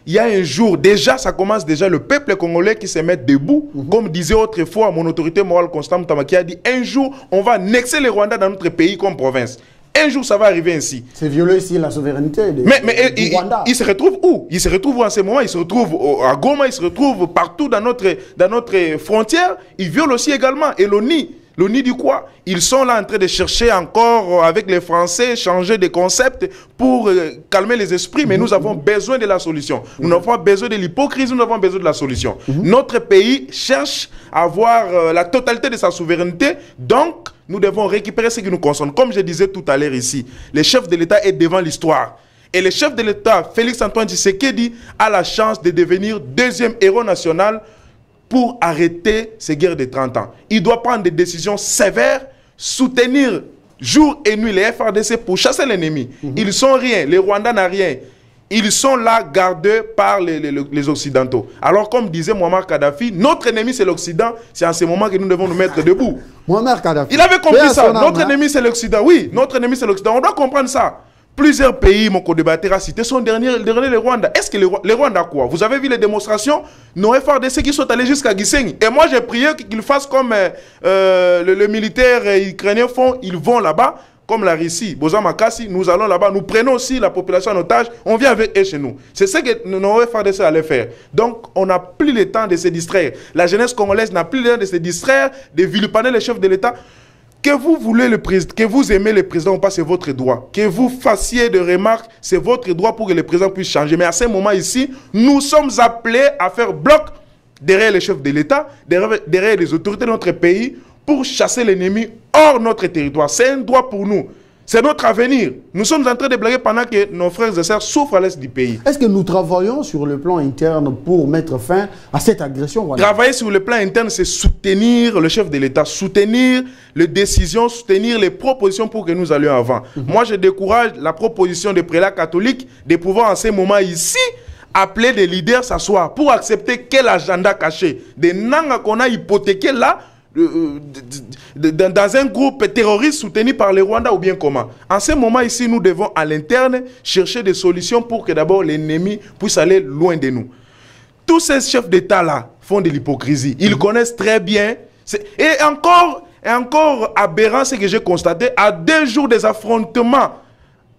il y a un jour, déjà, ça commence déjà, le peuple congolais qui se met debout. Comme disait autrefois mon autorité morale Constant Mutama, qui a dit, un jour, on va annexer les Rwandais dans notre pays comme province. Un jour, ça va arriver ainsi. C'est violer ici la souveraineté du Rwanda. Il se retrouve où? Il se retrouve en ce moment, il se retrouve à Goma, il se retrouve partout dans notre frontière. Il viole aussi également. Et l'ONU dit quoi? Ils sont là en train de chercher encore avec les Français, changer des concepts pour calmer les esprits, mais nous avons besoin de la solution. Nous n'avons pas besoin de l'hypocrisie, nous avons besoin de la solution. Notre pays cherche à avoir la totalité de sa souveraineté, donc nous devons récupérer ce qui nous concerne. Comme je disais tout à l'heure ici, le chef de l'État est devant l'histoire. Et le chef de l'État, Félix-Antoine Tshisekedi, a la chance de devenir deuxième héros national pour arrêter ces guerres de 30 ans. Il doit prendre des décisions sévères, soutenir jour et nuit les FARDC pour chasser l'ennemi. Ils sont rien, les Rwandais n'ont rien. Ils sont là gardés par les Occidentaux. Alors comme disait Muammar Kadhafi, notre ennemi c'est l'Occident, c'est en ce moment que nous devons nous mettre debout. Muammar Kadhafi. Il avait compris ça, notre ennemi c'est l'Occident. Oui, notre ennemi c'est l'Occident, on doit comprendre ça. Plusieurs pays, mon co-débatteur a cité, sont derrière le Rwanda. Est-ce que les Rwandais quoi? Vous avez vu les démonstrations? Nos FARDC qui sont allés jusqu'à Gisenyi. Et moi, j'ai prié qu'ils fassent comme le militaire ukrainien font. Ils vont là-bas, comme la Russie. Boza Makassi, nous allons là-bas. Nous prenons aussi la population en otage. On vient avec eux chez nous. C'est ce que nos FARDC allaient faire. Donc, on n'a plus le temps de se distraire. La jeunesse congolaise n'a plus le temps de se distraire, de vilipender les chefs de l'État. Que vous voulez le président, que vous aimez le président ou pas, c'est votre droit. Que vous fassiez des remarques, c'est votre droit pour que le président puisse changer. Mais à ce moment ici, nous sommes appelés à faire bloc derrière les chefs de l'État, derrière les autorités de notre pays, pour chasser l'ennemi hors notre territoire. C'est un droit pour nous. C'est notre avenir. Nous sommes en train de blaguer pendant que nos frères et sœurs souffrent à l'est du pays. Est-ce que nous travaillons sur le plan interne pour mettre fin à cette agression? Voilà. Travailler sur le plan interne, c'est soutenir le chef de l'État, soutenir les décisions, soutenir les propositions pour que nous allions avant. Moi, je décourage la proposition des prélats catholiques de pouvoir en ce moment ici appeler des leaders s'asseoir pour accepter quel agenda caché. Des nangas qu'on a hypothéqués là, dans un groupe terroriste soutenu par les Rwandais ou bien comment. En ce moment ici, nous devons à l'interne chercher des solutions pour que d'abord l'ennemi puisse aller loin de nous. Tous ces chefs d'État là font de l'hypocrisie. Ils connaissent très bien. Et encore aberrant ce que j'ai constaté, à 2 jours des affrontements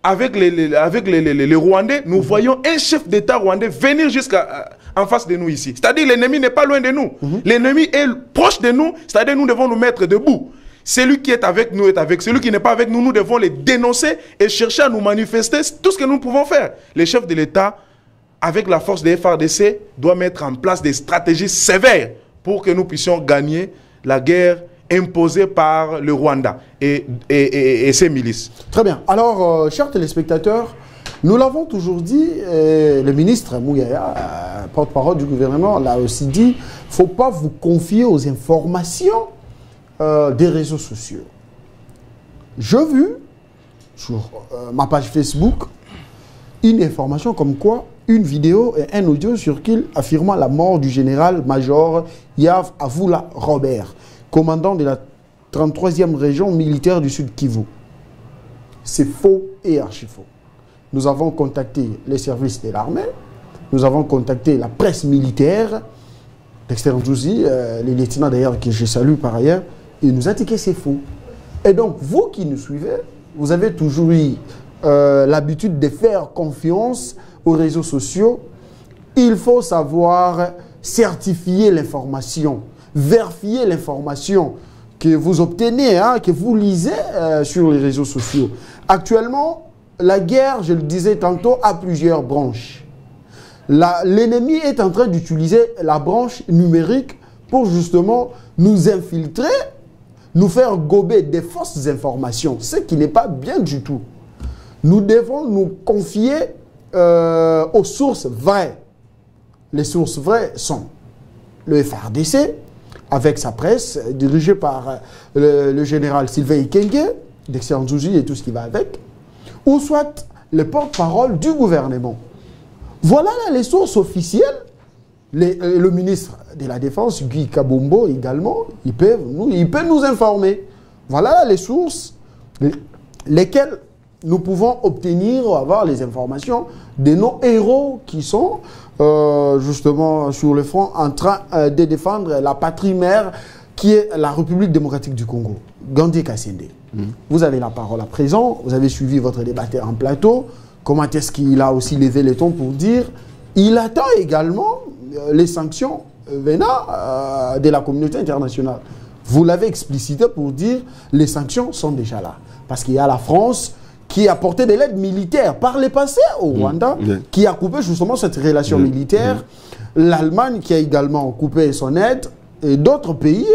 avec les Rwandais, nous voyons un chef d'État rwandais venir jusqu'à en face de nous ici. C'est-à-dire l'ennemi n'est pas loin de nous. L'ennemi est proche de nous, c'est-à-dire nous devons nous mettre debout. Celui qui est avec nous est avec. Celui qui n'est pas avec nous, nous devons les dénoncer et chercher à nous manifester tout ce que nous pouvons faire. Les chefs de l'État, avec la force des FARDC, doivent mettre en place des stratégies sévères pour que nous puissions gagner la guerre imposée par le Rwanda et ses milices. Très bien. Alors, chers téléspectateurs, nous l'avons toujours dit, le ministre Mouyaya, porte-parole du gouvernement, l'a aussi dit, il ne faut pas vous confier aux informations des réseaux sociaux. J'ai vu sur ma page Facebook une information comme quoi une vidéo et un audio sur qu'il affirmant la mort du général-major Yav Avula Robert, commandant de la 33e région militaire du Sud Kivu. C'est faux et archi-faux. Nous avons contacté les services de l'armée, nous avons contacté la presse militaire, l'externe Jouzi, les lieutenants d'ailleurs que je salue par ailleurs, et il nous a dit que c'est faux. Et donc, vous qui nous suivez, vous avez toujours eu l'habitude de faire confiance aux réseaux sociaux. Il faut savoir certifier l'information, vérifier l'information que vous obtenez, hein, que vous lisez sur les réseaux sociaux. Actuellement, la guerre, je le disais tantôt, a plusieurs branches. L'ennemi est en train d'utiliser la branche numérique pour justement nous infiltrer, nous faire gober des fausses informations, ce qui n'est pas bien du tout. Nous devons nous confier aux sources vraies. Les sources vraies sont le FARDC, avec sa presse, dirigée par le général Sylvain Ikenge, d'Excellent Zouzi et tout ce qui va avec, ou soit le porte-parole du gouvernement. Voilà là, les sources officielles. Le ministre de la Défense, Guy Kabombo également, il peut nous informer. Voilà là, les sources lesquelles nous pouvons obtenir ou avoir les informations de nos héros qui sont justement sur le front en train de défendre la patrie mère qui est la République démocratique du Congo, Gandhi Kassende. Vous avez la parole à présent, vous avez suivi votre débatteur en plateau. Comment est-ce qu'il a aussi levé le ton pour dire il attend également les sanctions venant de la communauté internationale. Vous l'avez explicité pour dire les sanctions sont déjà là. Parce qu'il y a la France qui a apporté de l'aide militaire par le passé au Rwanda, qui a coupé justement cette relation militaire. L'Allemagne qui a également coupé son aide, et d'autres pays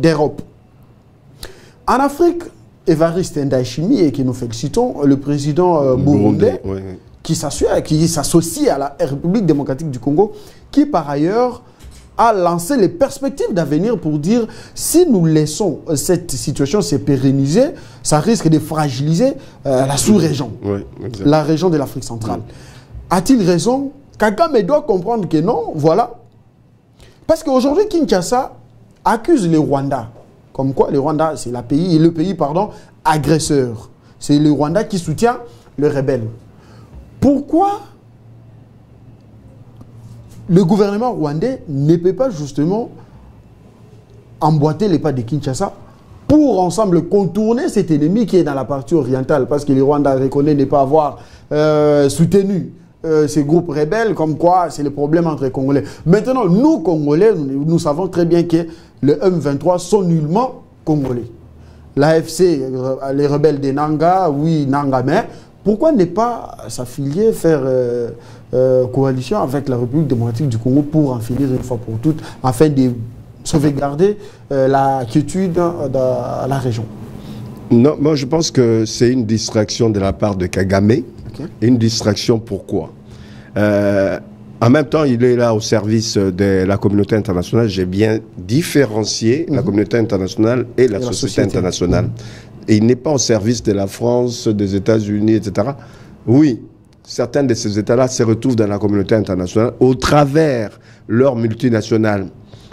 d'Europe. En Afrique, Évariste Ndayishimiye, et que nous félicitons, le président burundais, qui s'associe à la République démocratique du Congo, qui par ailleurs a lancé les perspectives d'avenir pour dire si nous laissons cette situation se pérenniser, ça risque de fragiliser la sous-région, la région de l'Afrique centrale. A-t-il raison? Kagame doit comprendre que non, voilà. Parce qu'aujourd'hui, Kinshasa accuse le Rwanda. Comme quoi, le Rwanda, c'est le pays agresseur. C'est le Rwanda qui soutient le rebelle. Pourquoi le gouvernement rwandais ne peut pas justement emboîter les pas de Kinshasa pour ensemble contourner cet ennemi qui est dans la partie orientale? Parce que le Rwanda reconnaît ne pas avoir soutenu ces groupes rebelles, comme quoi c'est le problème entre les Congolais. Maintenant, nous, Congolais, nous savons très bien que les M23 sont nullement Congolais. L'AFC, les rebelles de Nanga, oui, Nanga, mais pourquoi ne pas s'affilier, faire coalition avec la République démocratique du Congo pour en finir une fois pour toutes, afin de sauvegarder la quiétude dans la région? Non, moi je pense que c'est une distraction de la part de Kagame. Une distraction, pourquoi? En même temps, il est là au service de la communauté internationale. J'ai bien différencié la communauté internationale et la société internationale. Et il n'est pas au service de la France, des États-Unis, etc. Oui, certains de ces États-là se retrouvent dans la communauté internationale au travers leurs multinationales,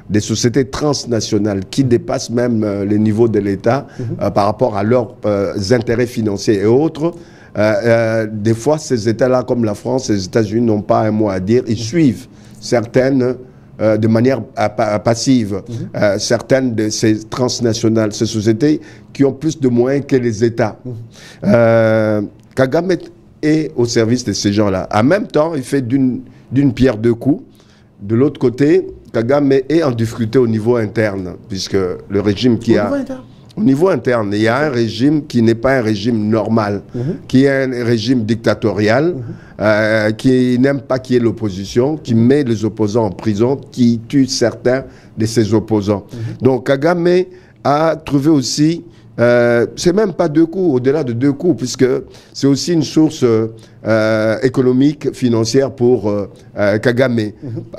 des sociétés transnationales qui dépassent même les niveaux de l'État par rapport à leurs intérêts financiers et autres. Des fois, ces États-là, comme la France et les États-Unis, n'ont pas un mot à dire. Ils suivent certaines, de manière passive, certaines de ces transnationales, ces sociétés qui ont plus de moyens que les États. Kagame est au service de ces gens-là. En même temps, il fait d'une pierre deux coups. De l'autre côté, Kagame est en difficulté au niveau interne, puisque le régime qui a... Au niveau interne, il y a un régime qui n'est pas un régime normal, qui est un régime dictatorial, qui n'aime pas qu'il y ait l'opposition, qui met les opposants en prison, qui tue certains de ses opposants. Donc Kagame a trouvé aussi, c'est même pas deux coups, au-delà de deux coups, puisque c'est aussi une source économique, financière pour Kagame.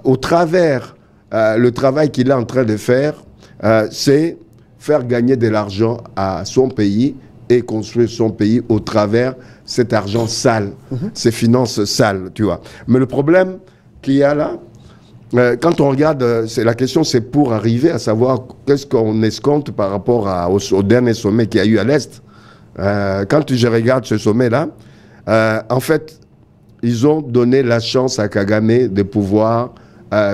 Au travers, le travail qu'il est en train de faire, c'est faire gagner de l'argent à son pays et construire son pays au travers cet argent sale, ces finances sales, tu vois. Mais le problème qu'il y a là, quand on regarde, la question c'est pour arriver à savoir qu'est-ce qu'on escompte par rapport au dernier sommet qu'il y a eu à l'Est. Quand je regarde ce sommet-là, en fait, ils ont donné la chance à Kagame de pouvoir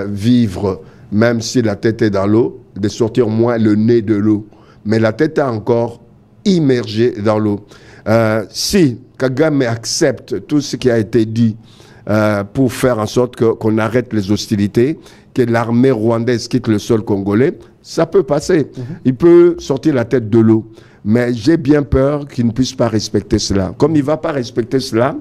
vivre, même si la tête est dans l'eau, de sortir moins le nez de l'eau. Mais la tête a encore immergé dans l'eau. Si Kagame accepte tout ce qui a été dit pour faire en sorte qu'on arrête les hostilités, que l'armée rwandaise quitte le sol congolais, ça peut passer. Il peut sortir la tête de l'eau. Mais j'ai bien peur qu'il ne puisse pas respecter cela. Comme il ne va pas respecter cela,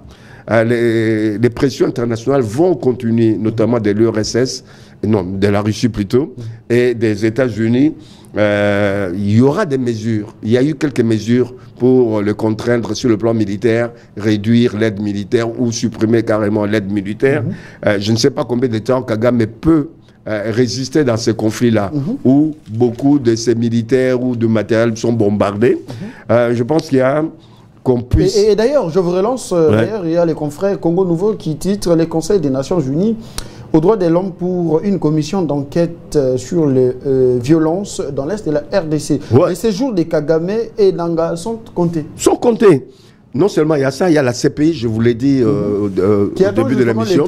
les pressions internationales vont continuer, notamment de l'URSS, non, de la Russie plutôt, et des États-Unis. Il y aura des mesures. Il y a eu quelques mesures pour le contraindre sur le plan militaire, réduire l'aide militaire ou supprimer carrément l'aide militaire. Je ne sais pas combien de temps Kagame peut résister dans ces conflits-là, où beaucoup de ces militaires ou de matériel sont bombardés. Je pense qu'il y a qu'on puisse... Et d'ailleurs, je vous relance, d'ailleurs, il y a les confrères Congo Nouveau qui titrent les Conseils des Nations Unies aux droits de l'homme pour une commission d'enquête sur les violences dans l'Est de la RDC. Les séjours de Kagame et Nanga sont comptés. Sont comptés. Non seulement il y a ça, il y a la CPI, je vous l'ai dit au début de l'émission.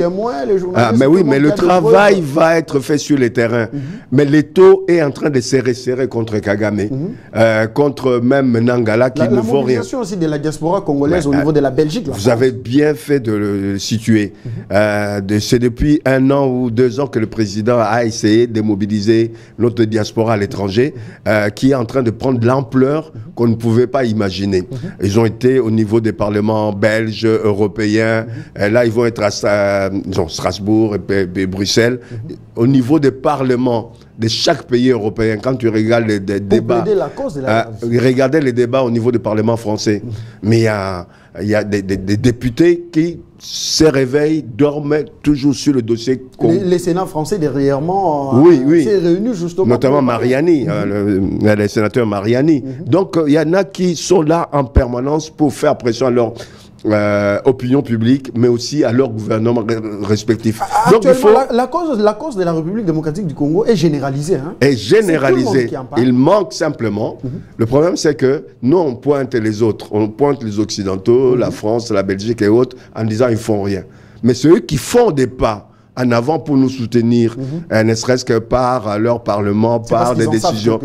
Mais oui, mais le travail va être fait sur les terrains. Mais l'État est en train de se resserrer contre Kagame, contre même Nangala qui ne vaut rien. La mobilisation aussi de la diaspora congolaise au niveau de la Belgique. Vous avez bien fait de le situer. C'est depuis 1 an ou 2 ans que le président a essayé de mobiliser notre diaspora à l'étranger, qui est en train de prendre de l'ampleur qu'on ne pouvait pas imaginer. Ils ont été au niveau des parlements belges, européens. Là, ils vont être à Strasbourg et Bruxelles. Au niveau des parlements de chaque pays européen, quand tu regardes les débats, regardez les débats au niveau du Parlement français. Mais il y a des députés qui se réveillent, dorment toujours sur le dossier. Les Sénats français dernièrement s'est réunis justement. Notamment Mariani, les sénateurs Mariani. Donc il y en a qui sont là en permanence pour faire pression à leur opinion publique, mais aussi à leur gouvernement respectif. Donc il faut... la cause de la République démocratique du Congo est généralisée. Est généralisée. Il manque simplement. Le problème, c'est que nous, on pointe les autres. On pointe les Occidentaux, la France, la Belgique et autres, en disant ils font rien. Mais c'est eux qui font des pas en avant pour nous soutenir, ne serait-ce que par leur parlement, par des décisions.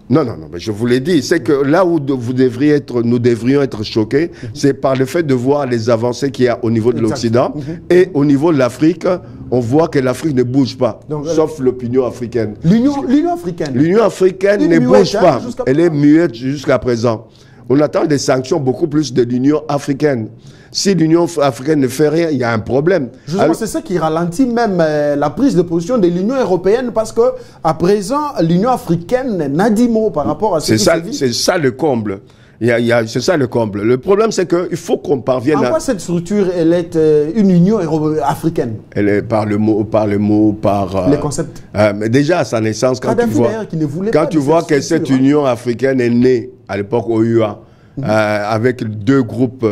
Non, mais je vous l'ai dit, c'est que là où nous devrions être choqués, c'est par le fait de voir les avancées qu'il y a au niveau de l'Occident et au niveau de l'Afrique, on voit que l'Afrique ne bouge pas, sauf l'opinion africaine. L'Union africaine. L'Union africaine ne bouge pas, elle est muette jusqu'à présent. On attend des sanctions beaucoup plus de l'Union africaine. Si l'Union africaine ne fait rien, il y a un problème. Justement, c'est ça qui ralentit même la prise de position de l'Union européenne parce que à présent, l'Union africaine n'a dit mot par rapport à ce qui se dit. C'est ça le comble. C'est ça le comble. Le problème, c'est qu'il faut qu'on parvienne à... En quoi cette structure, elle est une Union africaine? Elle est par le mot, par... les concepts. Mais déjà, à sa naissance, quand tu vois que cette Union africaine est née à l'époque OUA, avec 2 groupes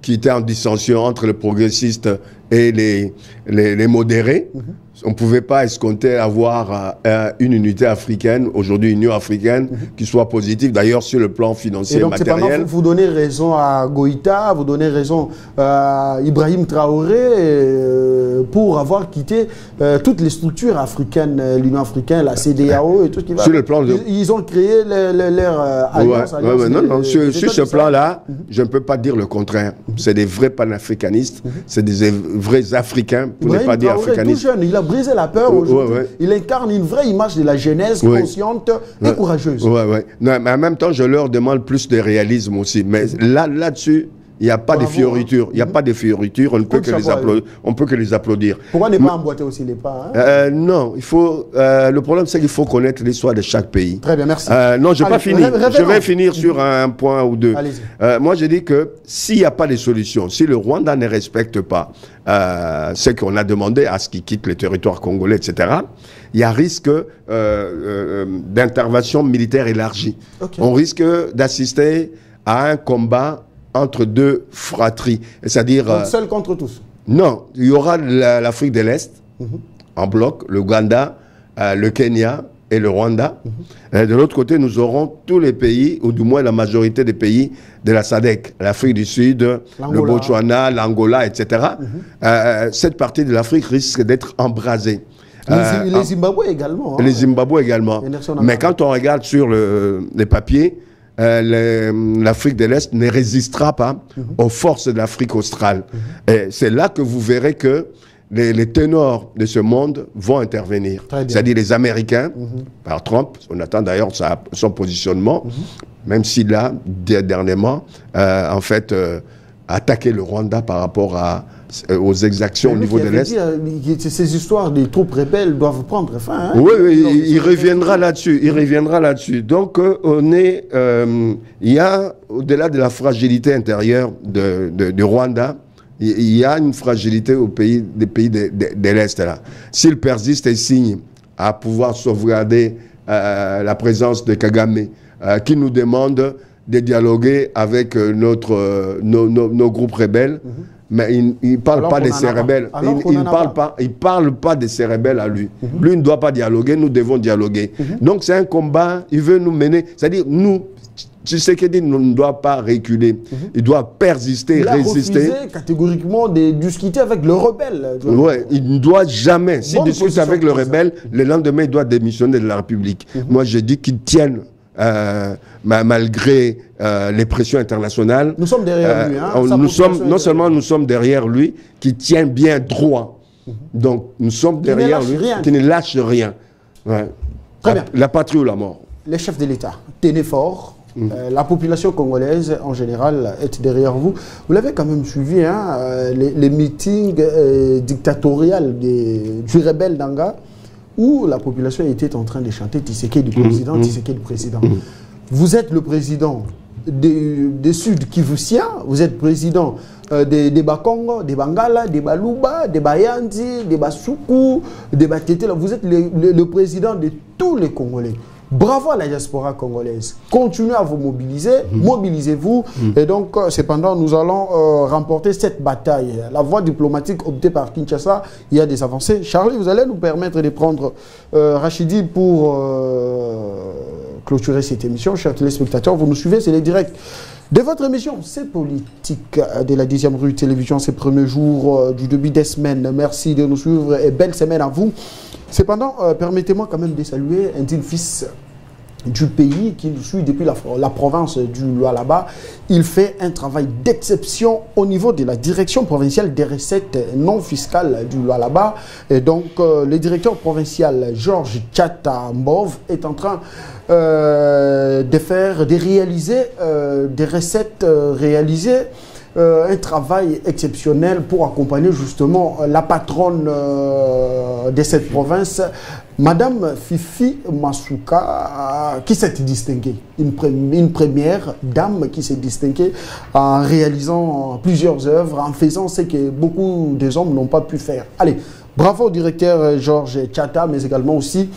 qui étaient en dissension entre les progressistes et les modérés. On ne pouvait pas escompter avoir une unité africaine, aujourd'hui une Union africaine, qui soit positive, d'ailleurs sur le plan financier et matériel. Vous donnez raison à Goïta, vous donnez raison à Ibrahim Traoré pour avoir quitté toutes les structures africaines, l'Union africaine, la CEDEAO et tout ce qui va. Sur le plan de... Ils ont créé leur alliance. Non, sur ce plan-là, je ne peux pas dire le contraire. C'est des vrais panafricanistes, c'est des vrais Africains, pour ne pas dire africanistes. Tout jeune, il a brisé la peur aujourd'hui. Il incarne une vraie image de la jeunesse consciente et courageuse. Non, mais en même temps, je leur demande plus de réalisme aussi. Mais là-dessus, il n'y a pas de fioritures. Il n'y a pas de fioritures. On ne peut que les applaudir. Pourquoi ne pas emboîter aussi les pas Non, il faut. Le problème, c'est qu'il faut connaître l'histoire de chaque pays. Très bien, merci. Non, je n'ai pas fini. Je vais finir sur un point ou deux. Moi, je dis que s'il n'y a pas de solution, si le Rwanda ne respecte pas ce qu'on a demandé à ce qu'il quitte le territoire congolais, etc., il y a risque d'intervention militaire élargie. On risque d'assister à un combat entre 2 fratries, c'est-à-dire... seul contre tous? Non, il y aura l'Afrique de l'Est en bloc, l'Ouganda, le Kenya et le Rwanda. Et de l'autre côté, nous aurons tous les pays, ou du moins la majorité des pays de la SADC, l'Afrique du Sud, le Botswana, l'Angola, etc. Cette partie de l'Afrique risque d'être embrasée. Les Zimbabwe également. Les Zimbabwe également. Mais quand on regarde sur les papiers, l'Afrique de l'Est ne résistera pas aux forces de l'Afrique australe. Et c'est là que vous verrez que les ténors de ce monde vont intervenir. C'est-à-dire les Américains, par Trump, on attend d'ailleurs son positionnement, même s'il a dernièrement, en fait, attaqué le Rwanda par rapport aux exactions au niveau de l'Est. Ces histoires des troupes rebelles doivent prendre fin. Hein? Oui, il reviendra là-dessus. Il reviendra là-dessus. Donc, il y a, au-delà de la fragilité intérieure du Rwanda, il y a une fragilité des pays de l'Est. S'il persiste et signe à pouvoir sauvegarder la présence de Kagame, qui nous demande de dialoguer avec nos groupes rebelles, mais il ne parle pas de ces rebelles. Il parle pas de ces rebelles à lui. Lui, il ne doit pas dialoguer, nous devons dialoguer. Donc c'est un combat, il veut nous mener, c'est-à-dire nous, Tshisekedi ne doit pas reculer. Il doit persister, résister. Il a refusé catégoriquement de discuter avec le rebelle. Oui, il ne doit jamais. S'il discute avec le rebelle, le lendemain, il doit démissionner de la République. Moi, je dis qu'il tienne, malgré les pressions internationales. Nous sommes derrière lui. Non seulement nous sommes derrière lui, qui tient bien droit. Donc, nous sommes derrière lui, qui ne lâche rien. Ouais. Très bien. La patrie ou la mort. Les chefs de l'État, tenez fort. La population congolaise en général est derrière vous. Vous l'avez quand même suivi, hein, les meetings dictatoriaux du rebelle Danga, où la population était en train de chanter Tshisekedi président, Tshisekedi président. Vous êtes le président des Sud Kivusiens, vous êtes président des Bakongo, des Bangala, des Baluba, des Bayandi, des Basuku, des Batetela. Vous êtes le président de tous les Congolais. Bravo à la diaspora congolaise. Continuez à vous mobiliser, mobilisez-vous. Et donc, cependant, nous allons remporter cette bataille. La voie diplomatique optée par Kinshasa, il y a des avancées. Charlie, vous allez nous permettre de prendre Rachidi pour clôturer cette émission. Chers téléspectateurs, vous nous suivez, c'est les directs de votre émission. C'est politique de la 10e rue télévision, ces premiers jours du début des semaines. Merci de nous suivre et belle semaine à vous. Cependant, permettez-moi quand même de saluer un digne fils du pays qui nous suit depuis la province du Lualaba. Il fait un travail d'exception au niveau de la direction provinciale des recettes non fiscales du Lualaba. Et donc, le directeur provincial Georges Tchata Mbov est en train de réaliser des recettes réalisées. Un travail exceptionnel pour accompagner justement la patronne de cette province, Madame Fifi Masuka, qui s'est distinguée. Une première dame qui s'est distinguée en réalisant plusieurs œuvres, en faisant ce que beaucoup des hommes n'ont pas pu faire. Allez, bravo au directeur Georges Tchata, mais également aussi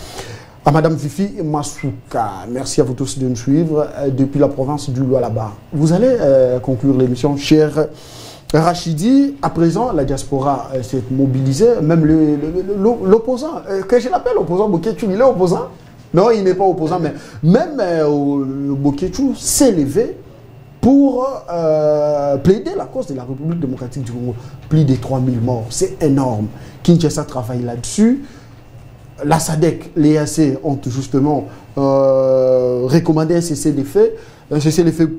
à Madame Fifi Masuka. Merci à vous tous de nous suivre depuis la province du Lualaba. Vous allez conclure l'émission, cher Rachidi. À présent, la diaspora s'est mobilisée, même l'opposant, que je l'appelle opposant Bokechu, il est opposant? Non, il n'est pas opposant, mais même Bokechu s'est levé pour plaider la cause de la République démocratique du Congo. Plus de 3000 morts, c'est énorme. Kinshasa travaille là-dessus. La SADC, l'EAC ont justement recommandé un cessez-le-feu. Un cessez-le-feu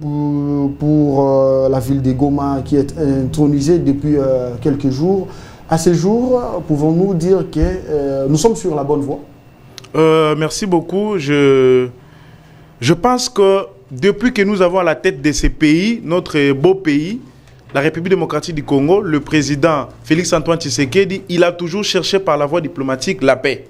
pour la ville de Goma qui est intronisée depuis quelques jours. À ce jour, pouvons-nous dire que nous sommes sur la bonne voie? Merci beaucoup. Je pense que depuis que nous avons à la tête de ces pays, notre beau pays, la République démocratique du Congo, le président Félix-Antoine Tshisekedi, il a toujours cherché par la voie diplomatique la paix.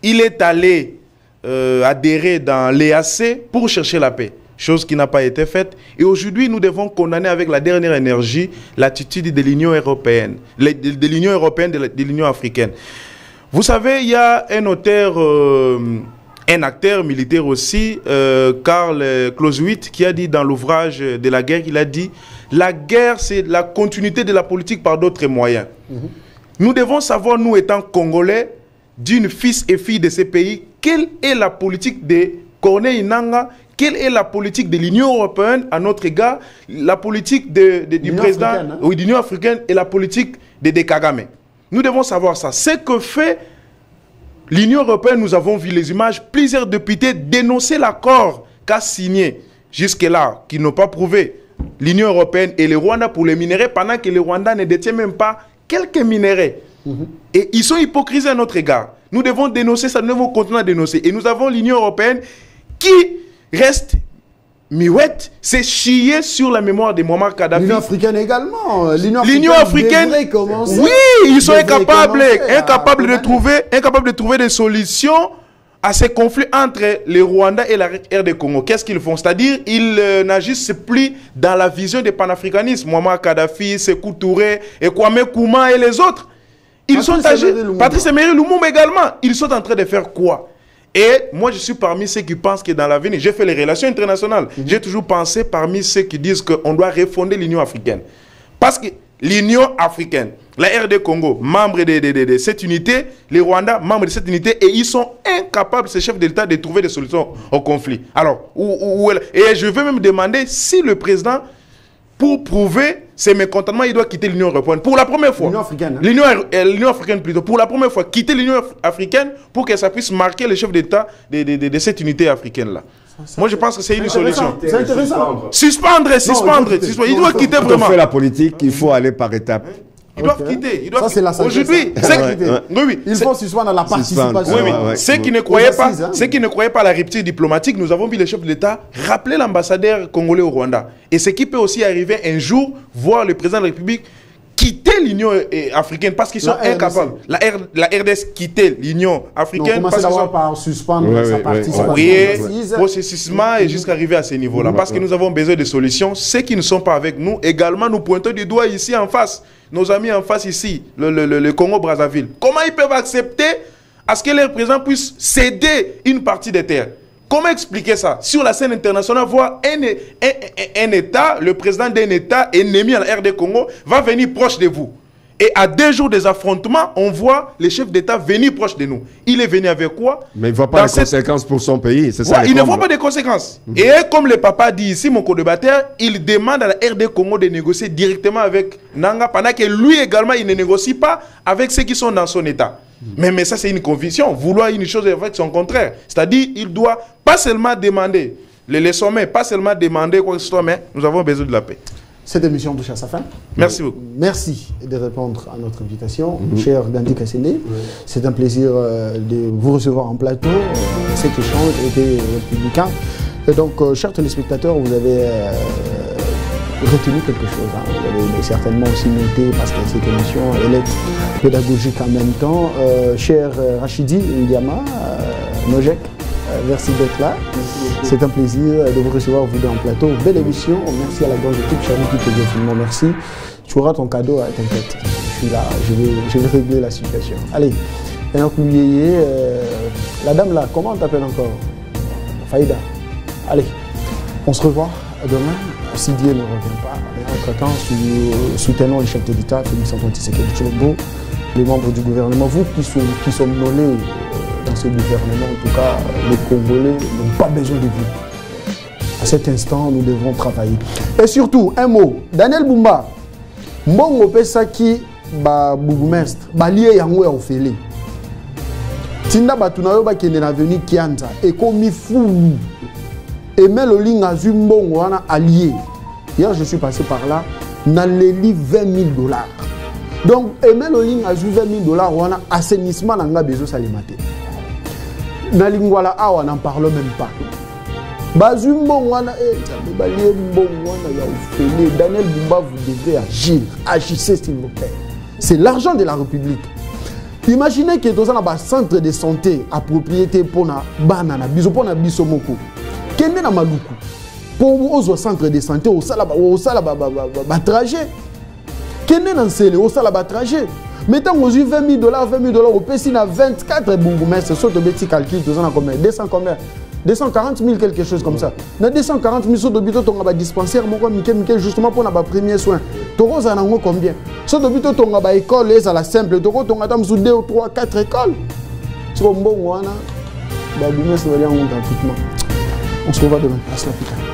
Il est allé adhérer dans l'EAC pour chercher la paix, chose qui n'a pas été faite. Et aujourd'hui, nous devons condamner avec la dernière énergie l'attitude de l'Union européenne, de l'Union européenne, de l'Union africaine. Vous savez, il y a un auteur, un acteur militaire aussi, Karl Clausewitz, qui a dit dans l'ouvrage de la guerre, il a dit « La guerre, c'est la continuité de la politique par d'autres moyens. Nous devons savoir, nous étant Congolais, d'une fils et fille de ces pays, quelle est la politique de Corneille Nangaa, quelle est la politique de l'Union européenne à notre égard, la politique du président de l'Union africaine et la politique de Kagame. Nous devons savoir ça. Ce que fait l'Union européenne, nous avons vu les images, plusieurs députés dénoncer l'accord qu'a signé jusque-là, qui n'ont pas prouvé l'Union européenne et le Rwanda pour les minéraux, pendant que le Rwanda ne détient même pas quelques minéraux. Et ils sont hypocrites à notre égard. Nous devons dénoncer ça, nous devons continuer à dénoncer. Et nous avons l'Union européenne qui reste miouette, c'est chier sur la mémoire de Muammar Kadhafi. L'Union africaine également. L'Union africaine, oui, ils sont incapables de trouver des solutions à ces conflits entre le Rwanda et la RD Congo. Qu'est-ce qu'ils font? C'est-à-dire, ils n'agissent plus dans la vision du panafricanisme. Muammar Kadhafi, Sékou Touré, et Kwame Nkrumah et les autres. Ils sont âgés. Patrice Emery Lumumba également. Ils sont en train de faire quoi? Et moi, je suis parmi ceux qui pensent que dans l'avenir, j'ai fait les relations internationales. J'ai toujours pensé parmi ceux qui disent qu'on doit refonder l'Union africaine. Parce que l'Union africaine, la RD Congo, membre de cette unité, les Rwandais, membres de cette unité, et ils sont incapables, ces chefs d'État, de trouver des solutions au conflit. Alors, et je vais même demander si le président, pour prouver ses mécontentements, il doit quitter l'Union européenne. Pour la première fois. L'Union africaine. L'Union africaine plutôt. Pour la première fois, quitter l'Union africaine pour que ça puisse marquer les chefs d'État de cette unité africaine-là. Moi, je pense que c'est une solution. C'est intéressant. Suspendre. Il doit quitter vraiment. Quand on fait la politique, il faut aller par étapes. Ils doivent quitter. Ça, c'est la aujourd'hui, il faut suspendre la participation. Ceux qui ne croyaient pas à la rupture diplomatique, nous avons vu les chefs de l'État rappeler l'ambassadeur congolais au Rwanda. Et ce qui peut aussi arriver un jour, voir le président de la République quitter l'Union africaine parce qu'ils sont incapables. La RDC quitter l'Union africaine. Commencer d'abord par suspendre sa participation. Processisme et jusqu'à arriver à ce niveau-là. Parce que nous avons besoin de solutions. Ceux qui ne sont pas avec nous, également, nous pointons du doigt ici en face. Nos amis en face ici, le Congo-Brazzaville. Comment ils peuvent accepter à ce que leur président puisse céder une partie des terres? Comment expliquer ça? Sur la scène internationale, voir un État, le président d'un État ennemi à la RD Congo, va venir proche de vous. Et à 2 jours des affrontements, on voit les chefs d'État venir proche de nous. Il est venu avec quoi? Mais il ne voit pas les conséquences pour son pays, c'est ça? Il ne voit pas de conséquences. Et comme le papa dit ici, mon co-débatteur, il demande à la RD Congo de négocier directement avec Nangaa, pendant que lui également, il ne négocie pas avec ceux qui sont dans son État. Mais ça, c'est une conviction. Vouloir une chose avec son contraire. C'est-à-dire, il doit pas seulement demander les sommets, pas seulement demander quoi que ce soit, mais nous avons besoin de la paix. Cette émission touche à sa fin. Merci beaucoup. Merci de répondre à notre invitation, cher Gandhi Kassende. C'est un plaisir de vous recevoir en plateau. Cet échange était républicain. Et donc, chers téléspectateurs, vous avez retenu quelque chose. Vous avez certainement aussi noté, parce que cette émission, elle est pédagogique en même temps. Cher Rachidi Ndiama, Nojek, merci d'être là. C'est un plaisir de vous recevoir vous deux en plateau. Belle émission. Merci à la grande équipe. Charlie qui te dit finalement merci. Tu auras ton cadeau, t'inquiète. Je suis là. Je vais régler la situation. Allez. Et donc, la dame là, comment on t'appelle encore? Faïda. Allez. On se revoit demain. Si Dieu ne revient pas. Et entre-temps, soutenons les chefs de l'État, Félix Antoine Tshisekedi Tshilombo, les membres du gouvernement, vous qui sommes nommés dans ce gouvernement, en tout cas, les Congolais n'ont pas besoin de vous. À cet instant, nous devons travailler. Et surtout, un mot, Daniel Bumba, Mbongo Pesaki, Bougumestre, Balie Yango ya Ofele. Tinda Batunayo Bakene na venu Kianza, et comme fou. Et même le ligne azul Mbongo wana allié. Hier, je suis passé par là, n'a les 20 000 $. Donc, Emel Oling a joué 20 000 $, on a assainissement dans la besoin salimate. Na lingwala on n'en parle même pas. Bazumbo wana Daniel Bumba, vous devez agir. Agissez s'il vous plaît. C'est l'argent de la République. Imaginez que dans un centre de santé à propriété pour na banana, biso pour na bisomoko. Kende na maluku. Pour au centre de santé au sala trajet. Kende na nsele au sala trajet. Mettons aux 20 000 $, au PC na 24 bourgmestres, saute au petit calcul, tu en as combien? 200 combien? 240 000 quelque chose comme ça. Na 240 000 saute au bito ton ba dispensaire moko Mikel justement pour na ba premier soin. Toko za nango combien? Saute au bito ton ba école les à la simple, toko ton atam sous 2 ou 3 4 écoles. C'est comme bon, on se revoit demain. Place l'hôpital.